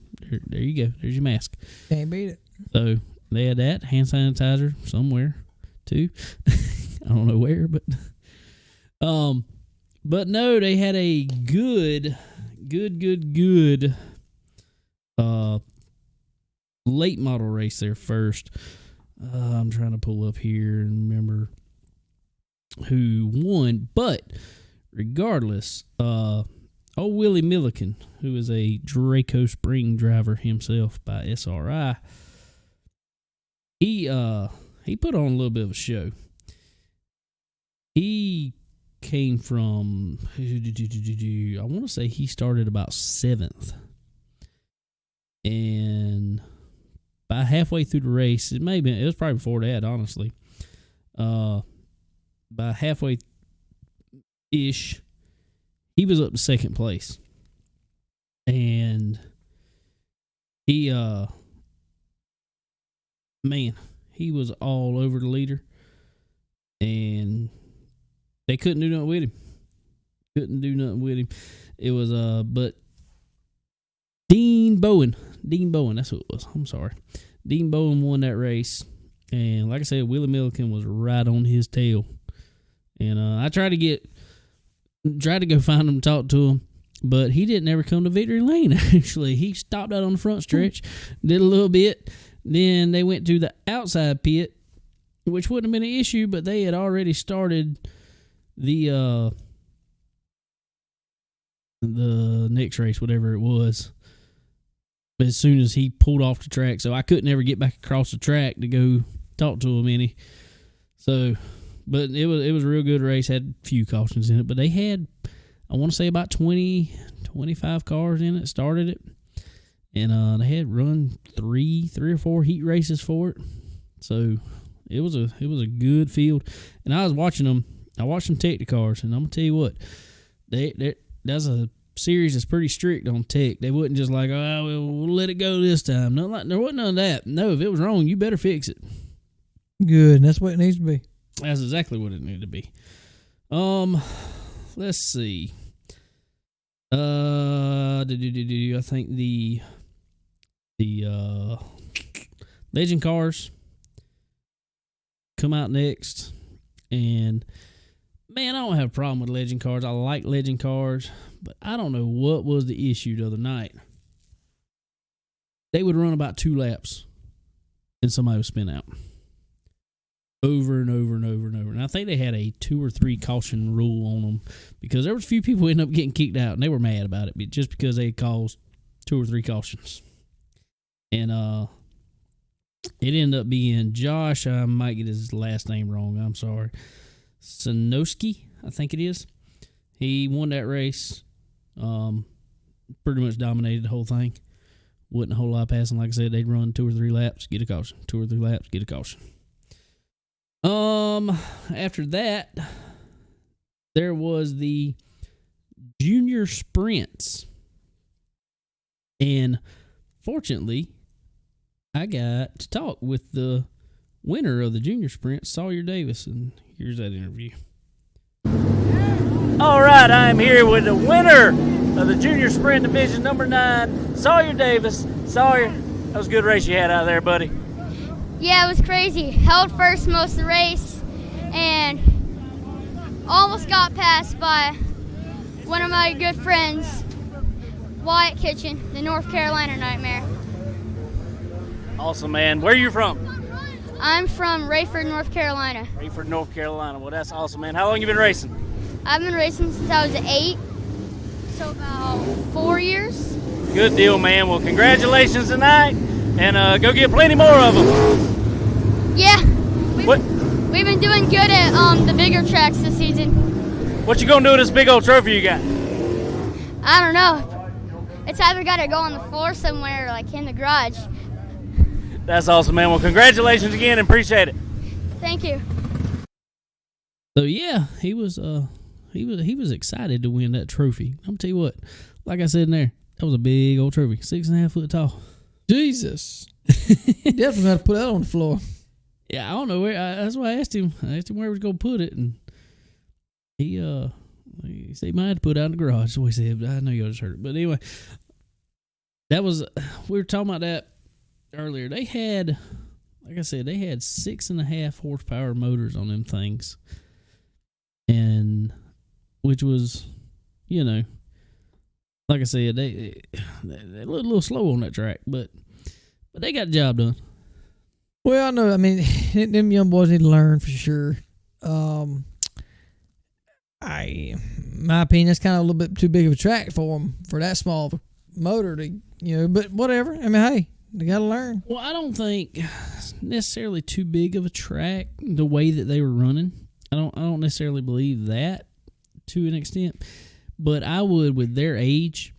There you go. There's your mask. Can't beat it. So they had that. Hand sanitizer somewhere, too. I don't know where, but no, they had a good late model race there first. I'm trying to pull up here and remember who won, but regardless, old Willie Milliken, who is a Draco Spring driver himself by SRI, he put on a little bit of a show. He came from, I want to say he started about 7th, and by halfway through the race, it was probably before that, honestly. By halfway ish, he was up to 2nd place. And he was all over the leader. And they couldn't do nothing with him. It was but Dean Bowen, that's who it was. I'm sorry. Dean Bowen won that race. And like I said, Willie Milliken was right on his tail. And I tried to go find him and talk to him, but he didn't ever come to victory lane, actually. He stopped out on the front stretch, did a little bit. Then they went to the outside pit, which wouldn't have been an issue, but they had already started the next race, whatever it was, as soon as he pulled off the track. So I couldn't ever get back across the track to go talk to him any. So, but it was a real good race. Had a few cautions in it, but they had, I want to say, about 25 cars in it, started it. And they had run three or four heat races for it. So it was a good field. And I was watching them. I watched them take the cars, and I'm gonna tell you what, that's a series that's pretty strict on tech. They wouldn't just like, oh, we'll let it go this time. There wasn't none of that. No, if it was wrong, you better fix it. Good. That's what it needs to be. That's exactly what it needed to be. Let's see. I think the Legend cars come out next, and man, I don't have a problem with Legend cars. I like Legend cars, but I don't know what was the issue the other night. They would run about 2 laps, and somebody would spin out. Over and over and over and over. And I think they had a 2 or 3 caution rule on them, because there was a few people who ended up getting kicked out, and they were mad about it, just because they had caused 2 or 3 cautions. And it ended up being Josh, I might get his last name wrong, I'm sorry, Sanoski, I think it is. He won that race. Pretty much dominated the whole thing. Wasn't a whole lot of passing. Like I said, they'd run 2 or 3 laps, get a caution. 2 or 3 laps, get a caution. After that, there was the junior sprints. And fortunately, I got to talk with the winner of the junior sprint, Sawyer Davis, and here's that interview. All right, I am here with the winner of the junior sprint division, number 9, Sawyer Davis. Sawyer, that was a good race you had out there, buddy. Yeah, it was crazy. Held first most of the race and almost got passed by one of my good friends, Wyatt Kitchen, the North Carolina Nightmare. Awesome, man. Where are you from? I'm from Rayford, North Carolina. Rayford, North Carolina. Well, that's awesome, man. How long you been racing? I've been racing since I was 8, so about 4 years. Good deal, man. Well, congratulations tonight, and go get plenty more of them. Yeah. We've been doing good at the bigger tracks this season. What you gonna do with this big old trophy you got? I don't know. It's either got to go on the floor somewhere or like in the garage. That's awesome, man. Well, congratulations again, and appreciate it. Thank you. So yeah, he was excited to win that trophy. I'm gonna tell you what, like I said in there, that was a big old trophy, 6.5 foot tall. Jesus. Definitely got to put that on the floor. Yeah, I don't know where. That's why I asked him. where he was gonna put it, and he said he might have to put it out in the garage. So he said, I know you just heard it, but anyway, that was, we were talking about that earlier. They had, like I said, they had 6.5 horsepower motors on them things, and which was, like I said, they're a little slow on that track, but they got the job done. Well, I know. I mean, them young boys need to learn for sure. My opinion, that's kind of a little bit too big of a track for them, for that small of a motor to, but whatever. I mean, hey, they got to learn. Well, I don't think it's necessarily too big of a track the way that they were running. I don't necessarily believe that to an extent, but I would, with their age,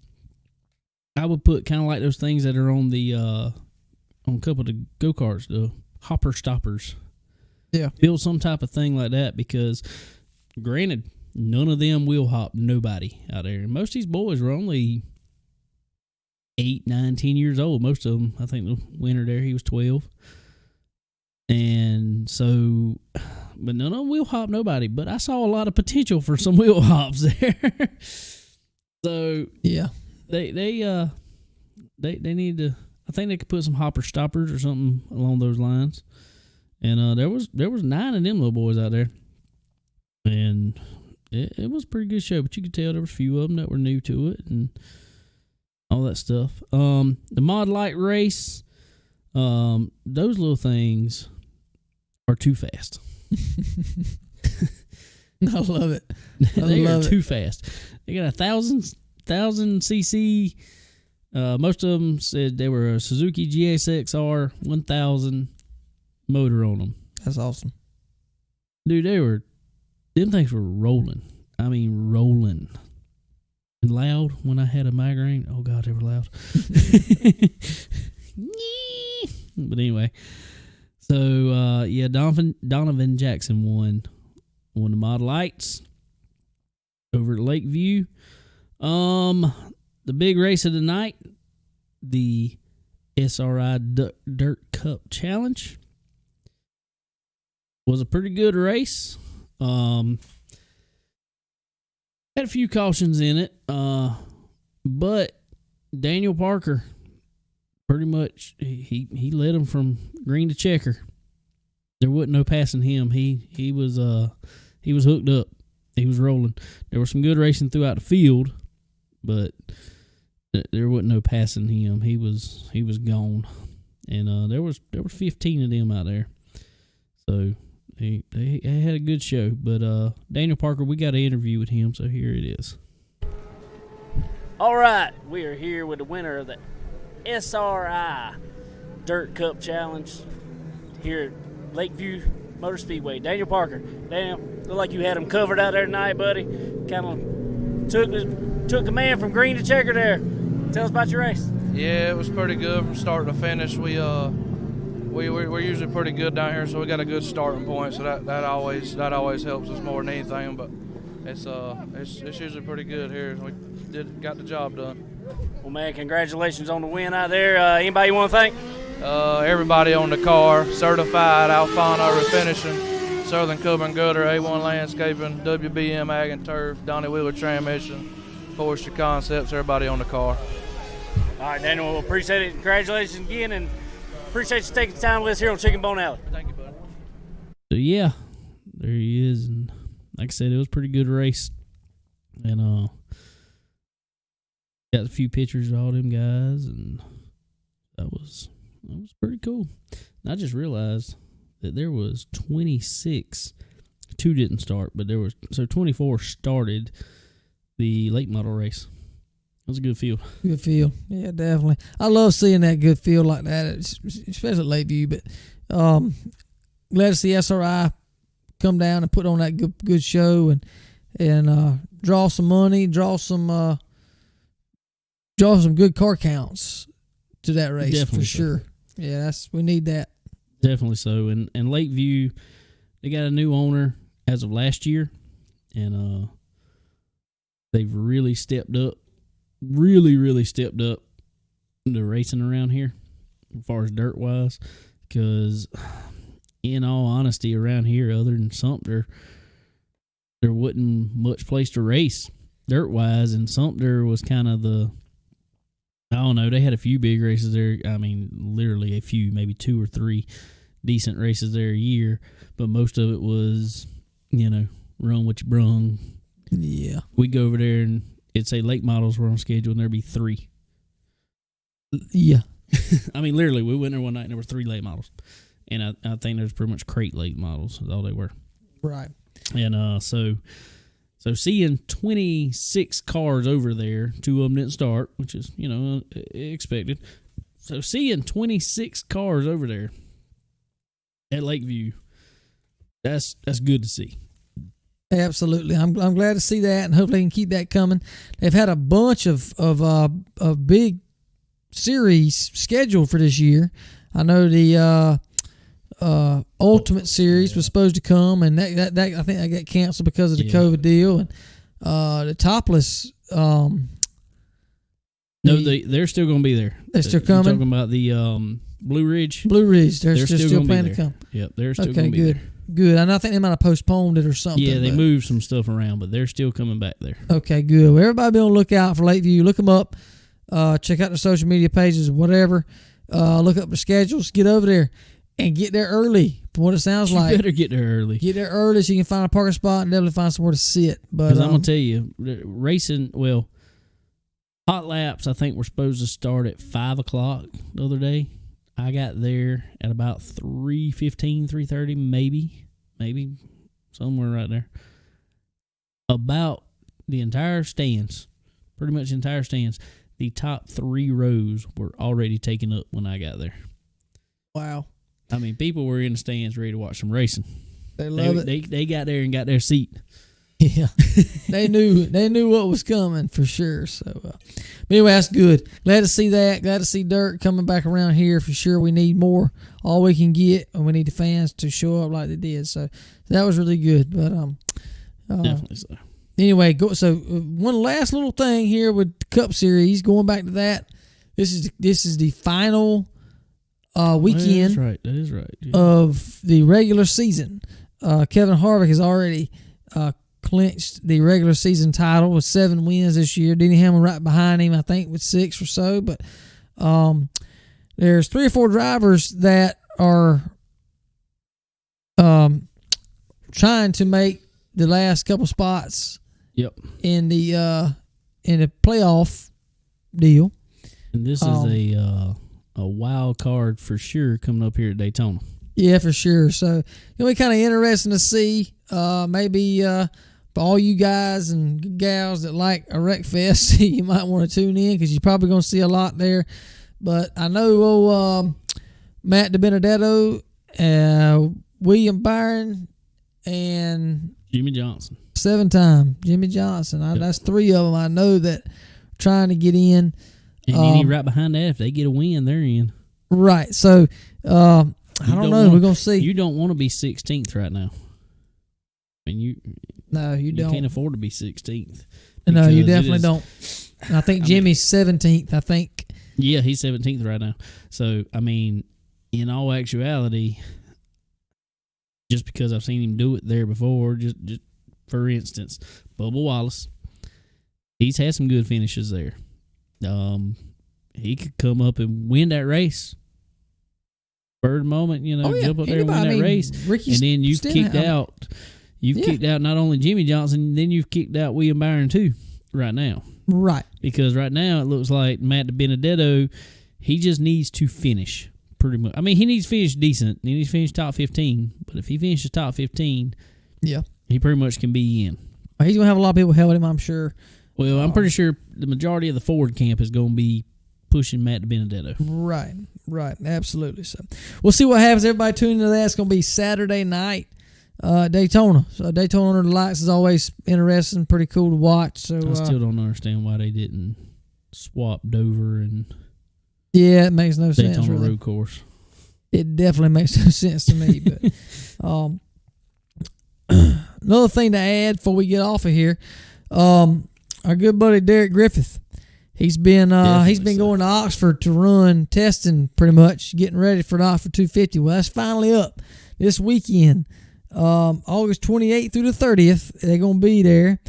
I would put kind of like those things that are on the on a couple of the go-karts, the hopper stoppers. Yeah. Build some type of thing like that, because granted, none of them will hop nobody out there. And most of these boys were only 8, 9, 10 years old. Most of them, I think the winner there, he was 12. And so, but none of them will hop nobody. But I saw a lot of potential for some wheel hops there. So yeah, they need to. I think they could put some hopper stoppers or something along those lines. And there was 9 of them little boys out there, and it was a pretty good show. But you could tell there was a few of them that were new to it and all that stuff. The Mod Light race, those little things are too fast. I love it. They are too fast. They got 1,000 cc. Most of them said they were a Suzuki GSX-R 1000 motor on them. That's awesome. Dude, them things were rolling. I mean, rolling. And loud when I had a migraine. Oh, God, they were loud. But anyway. So, Donovan Jackson won the Model Lights over at Lake View. The big race of the night, the SRI Dirt Cup Challenge, was a pretty good race. Had a few cautions in it, but Daniel Parker, pretty much, he led him from green to checker. There wasn't no passing him. He was hooked up. He was rolling. There was some good racing throughout the field, but there wasn't no passing him. He was gone, and there was 15 of them out there. So they had a good show. But Daniel Parker, we got an interview with him, so here it is. All right, we are here with the winner of the SRI Dirt Cup Challenge here at Lake View Motor Speedway. Daniel Parker. Daniel, looked like you had him covered out there tonight, buddy. Kind of took the man from green to checker there. Tell us about your race. Yeah, it was pretty good from start to finish. We're usually pretty good down here, so we got a good starting point. So that always helps us more than anything. But it's usually pretty good here. We got the job done. Well, man, congratulations on the win out there. Anybody you want to thank? Everybody on the car, Certified, Alfano Refinishing, Southern Cub and Gutter, A1 Landscaping, WBM Ag and Turf, Donnie Wheeler Transmission, Forestry Concepts, everybody on the car. All right, Daniel, we'll appreciate it. Congratulations again, and appreciate you taking the time with us here on Chicken Bone Alley. Thank you, buddy. So, yeah, there he is. And like I said, it was a pretty good race. And got a few pictures of all them guys, and that was pretty cool. And I just realized that there was 26. 2 didn't start, but 24 started the late model race. It was a good field. Good field. Yeah, definitely. I love seeing that good field like that, especially at Lakeview. But glad to see SRI come down and put on that good show and draw some money, draw some good car counts to that race. Definitely for sure. Yeah, we need that. Definitely so. And Lakeview, they got a new owner as of last year, and they've really stepped up. Really stepped up the racing around here as far as dirt wise, because in all honesty, around here, other than Sumter, there wasn't much place to race dirt wise, and Sumter was kind of I don't know, they had a few big races there. I mean, literally a few, maybe 2 or 3 decent races there a year, but most of it was, run what you brung. Yeah. We go over there and it'd say late models were on schedule, and there'd be 3. Yeah. I mean, literally, we went there one night, and there were 3 late models. And I think there's pretty much crate late models is all they were. Right. And so seeing 26 cars over there, 2 of them didn't start, which is, expected. So seeing 26 cars over there at Lakeview, that's good to see. Absolutely. I'm glad to see that, and hopefully they can keep that coming. They've had a bunch of big series scheduled for this year. I know the Ultimate Series was supposed to come, and that I think that got canceled because of the COVID deal. And the Topless. No, they're still going to be there. They're still coming. You're talking about the Blue Ridge. Blue Ridge. They're still planning to come. Yep, they're still going to be there. Good. I think they might have postponed it or something. Yeah, they moved some stuff around, but they're still coming back there. Okay, good. Well, everybody be on the lookout for Lakeview. Look them up. Check out their social media pages, whatever. Look up the schedules. Get over there and get there early, from what it sounds like. You better get there early. Get there early so you can find a parking spot and definitely find somewhere to sit. But I'm going to tell you, racing, hot laps, I think, were supposed to start at 5 o'clock the other day. I got there at about 3:15, 3:30, maybe somewhere right there. About the entire stands, pretty much the entire stands, the top 3 rows were already taken up when I got there. Wow. I mean, people were in the stands ready to watch some racing. They love it. They got there and got their seat. Yeah, they knew what was coming for sure. So, but anyway, that's good. Glad to see that. Glad to see dirt coming back around here for sure. We need more, all we can get, and we need the fans to show up like they did. So that was really good. But definitely so. Anyway, so one last little thing here with the Cup Series. Going back to that, this is the final weekend. That is right. Yeah. Of the regular season. Kevin Harvick has already clinched the regular season title with 7 wins this year. Denny Hamlin right behind him, I think, with 6 or so. But there's 3 or 4 drivers that are trying to make the last couple spots. Yep. In the playoff deal. And this is a wild card for sure coming up here at Daytona. Yeah, for sure. So it'll be kind of interesting to see. Maybe for all you guys and gals that like a wreck fest, you might want to tune in because you're probably going to see a lot there. But I know Matt DiBenedetto, William Byron, and Jimmy Johnson. 7-time Jimmy Johnson. That's 3 of them I know that are trying to get in. And then right behind that, if they get a win, they're in. Right. So I don't know. We're going to see. You don't want to be 16th right now. I mean, No, you don't. You can't afford to be 16th. No, you definitely don't. And I think Jimmy's 17th, I think. Yeah, he's 17th right now. So, I mean, in all actuality, just because I've seen him do it there before, just for instance, Bubba Wallace, he's had some good finishes there. He could come up and win that race. Bird moment, jump up there and win that race. And then you've kicked out. You've kicked out not only Jimmy Johnson, then you've kicked out William Byron too right now. Right. Because right now it looks like Matt DiBenedetto, he just needs to finish pretty much. I mean, he needs to finish decent. He needs to finish top 15. But if he finishes top 15, he pretty much can be in. He's going to have a lot of people helping him, I'm sure. Well, I'm pretty sure the majority of the Ford camp is going to be pushing Matt DiBenedetto. Right. Absolutely. So we'll see what happens. Everybody tune into that. It's going to be Saturday night. Daytona. So Daytona under the lights is always interesting, pretty cool to watch. So I still don't understand why they didn't swap Dover and it makes no sense. Daytona Really. road course. It definitely makes no sense to me. But another thing to add before we get off of here, our good buddy Derek Griffith. He's been going to Oxford to run testing, pretty much getting ready for the Oxford 250. Well, that's finally up this weekend. August 28th through the 30th, they're going to be there.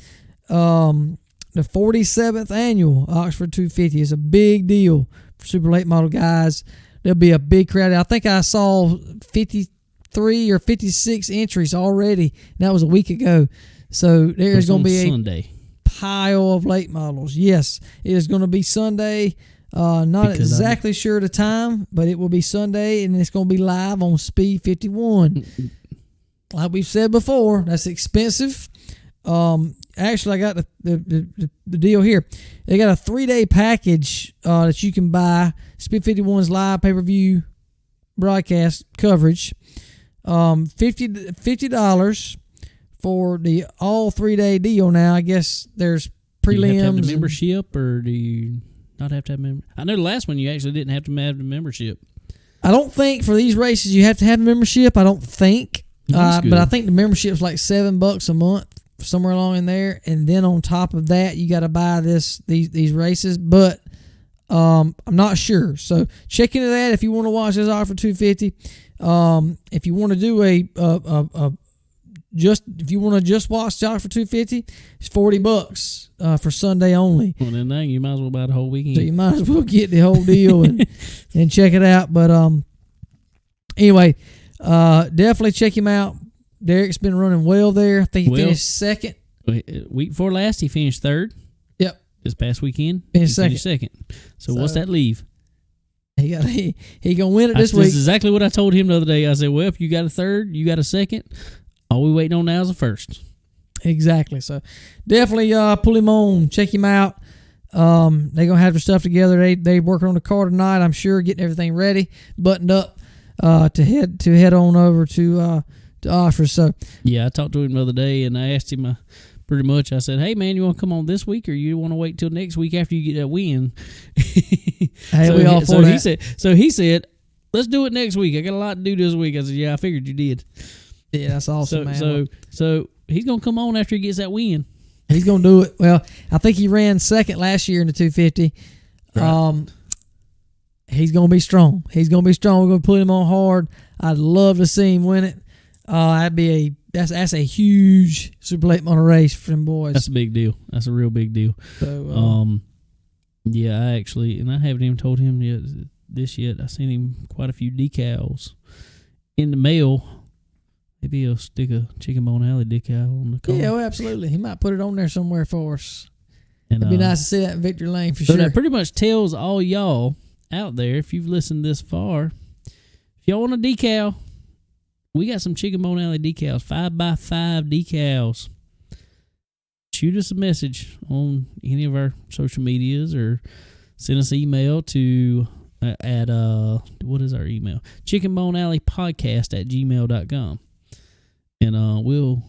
The 47th annual Oxford 250 is a big deal for super late model guys. There'll be a big crowd. I think I saw 53 or 56 entries already, and that was a week ago. So there's going to be Sunday. pile of late models. Yes, it is going to be Sunday. Not Because exactly sure the time, but it will be Sunday, and it's going to be live on Speed 51. Like we've said before, that's expensive. Actually, I got the deal here. They got a 3-day package that you can buy. Speed 51's live pay-per-view broadcast coverage. $50 for the all 3-day deal. Now, I guess there's prelims. Do you have to have the membership, or do you not have to have membership? I know the last one you actually didn't have to have the membership. I don't think for these races you have to have a membership. I don't think. But I think the membership's like $7 a month, somewhere along in there. And then on top of that, you got to buy these races. But I'm not sure. So check into that if you want to watch this offer for $250. If you want to do if you want to just watch the offer for $250, it's $40 for Sunday only. Well, then you might as well buy the whole weekend. So you might as well get the whole deal and check it out. But anyway, definitely check him out. Derek's been running well there. I think he finished second. Week before last, he finished third. Yep. This past weekend, finished second. So what's that leave? He gonna win it this week. That's exactly what I told him the other day. I said, well, if you got a third, you got a second. All we waiting on now is a first. Exactly. So definitely pull him on, check him out. They're gonna have their stuff together. They working on the car tonight, I'm sure, getting everything ready, buttoned up to head on over to Oshers. So yeah, I talked to him the other day and I asked him pretty much. I said, hey man, you want to come on this week or you want to wait till next week after you get that win? Hey, we all for that. He said, let's do it next week. I got a lot to do this week. I said, yeah, I figured you did. Yeah, that's awesome, man. So he's gonna come on after he gets that win. He's gonna do it. Well, I think he ran second last year in the 250. Right. He's gonna be strong. We're gonna put him on hard. I'd love to see him win it. That's a huge super late model race for them boys. That's a big deal. That's a real big deal. So, yeah, I actually, and I haven't even told him yet. I sent him quite a few decals in the mail. Maybe he'll stick a Chicken Bone Alley decal on the car. Yeah, well, absolutely. He might put it on there somewhere for us. And, it'd be nice to see that in Victory Lane for so sure. That pretty much tells all y'all out there, if you've listened this far, if y'all want a decal, we got some Chicken Bone Alley decals, 5x5 decals. Shoot us a message on any of our social medias or send us an email to what is our email? chickenbonealleypodcast@gmail.com. And we'll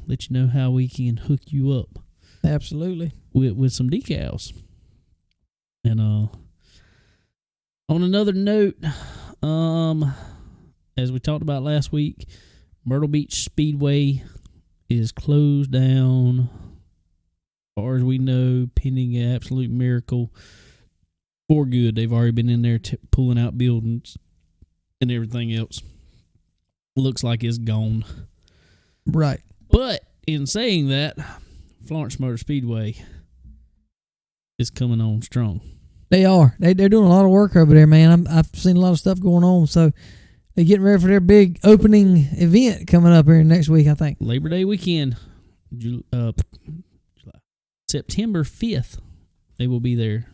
let you know how we can hook you up. Absolutely. With some decals. And on another note, as we talked about last week, Myrtle Beach Speedway is closed down. As far as we know, pending an absolute miracle for good. They've already been in there pulling out buildings and everything else. Looks like it's gone. Right. But in saying that, Florence Motor Speedway is coming on strong. They are. They're doing a lot of work over there, man. I've seen a lot of stuff going on. So they're getting ready for their big opening event coming up here next week, I think. Labor Day weekend, September 5th, they will be there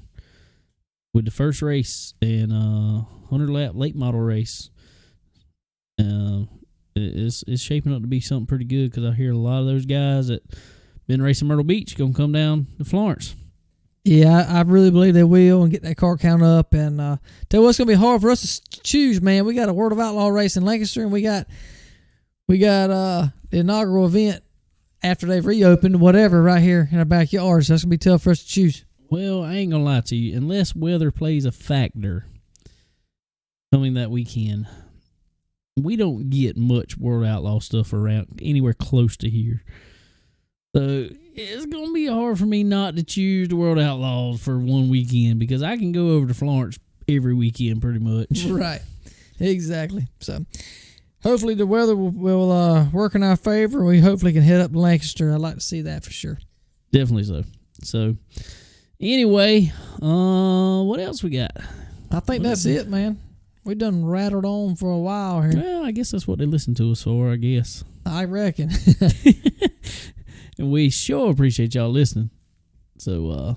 with the first race and 100-lap late model race. It's shaping up to be something pretty good because I hear a lot of those guys that been racing Myrtle Beach going to come down to Florence. Yeah, I really believe they will and get that car count up. And tell you what's going to be hard for us to choose, man. We got a World of Outlaw race in Lancaster, and we got the inaugural event after they've reopened, whatever, right here in our backyard. So that's going to be tough for us to choose. Well, I ain't going to lie to you. Unless weather plays a factor coming that weekend, we don't get much World Outlaw stuff around anywhere close to here. So it's going to be hard for me not to choose the World Outlaws for one weekend because I can go over to Florence every weekend pretty much. Right. Exactly. So hopefully the weather will work in our favor. We hopefully can head up to Lancaster. I'd like to see that for sure. Definitely so. So anyway, what else we got? I think that's it, man. We done rattled on for a while here. Well, I guess that's what they listen to us for, I guess. I reckon. And we sure appreciate y'all listening. So,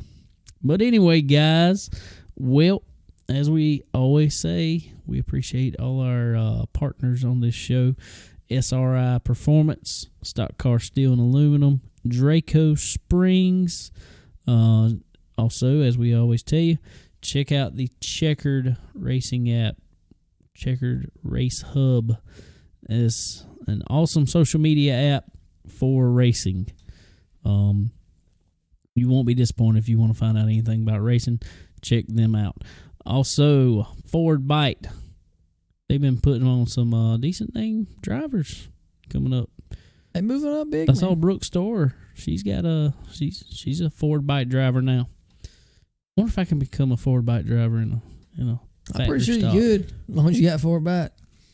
but anyway, guys, well, as we always say, we appreciate all our partners on this show. SRI Performance, Stock Car Steel and Aluminum, Draco Springs. Also, as we always tell you, check out the Checkered Racing app. Checkered Race Hub is an awesome social media app for racing. You won't be disappointed if you want to find out anything about racing. Check them out. Also, Ford Bite. They've been putting on some decent name drivers coming up. They moving up big. I saw Brooke Storer. She's got she's a Ford Bite driver now. I wonder if I can become a Ford Bite driver in a I'm pretty sure you could, as long as you got Ford Bite.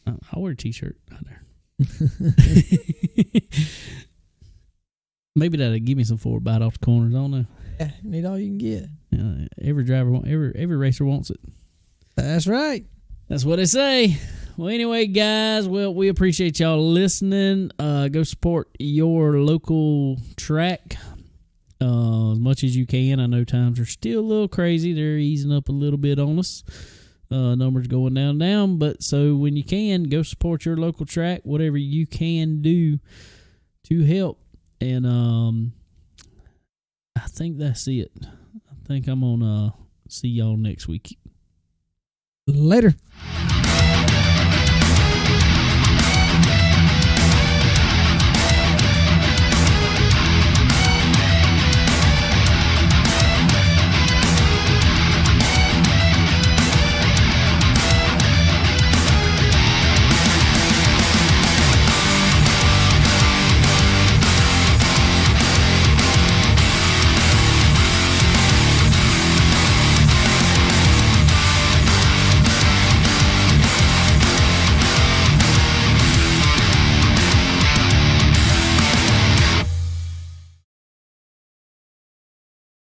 I'll wear a t-shirt out there. Maybe that'll give me some Ford Bite off the corners. I don't know. Yeah, you need all you can get. Every driver, every racer wants it. That's right. That's what they say. Well, anyway, guys, we appreciate y'all listening. Go support your local track as much as you can. I know times are still a little crazy. They're easing up a little bit on us. Numbers going down. But so when you can, go support your local track, whatever you can do to help. And I think that's it. I think I'm going to see y'all next week. Later.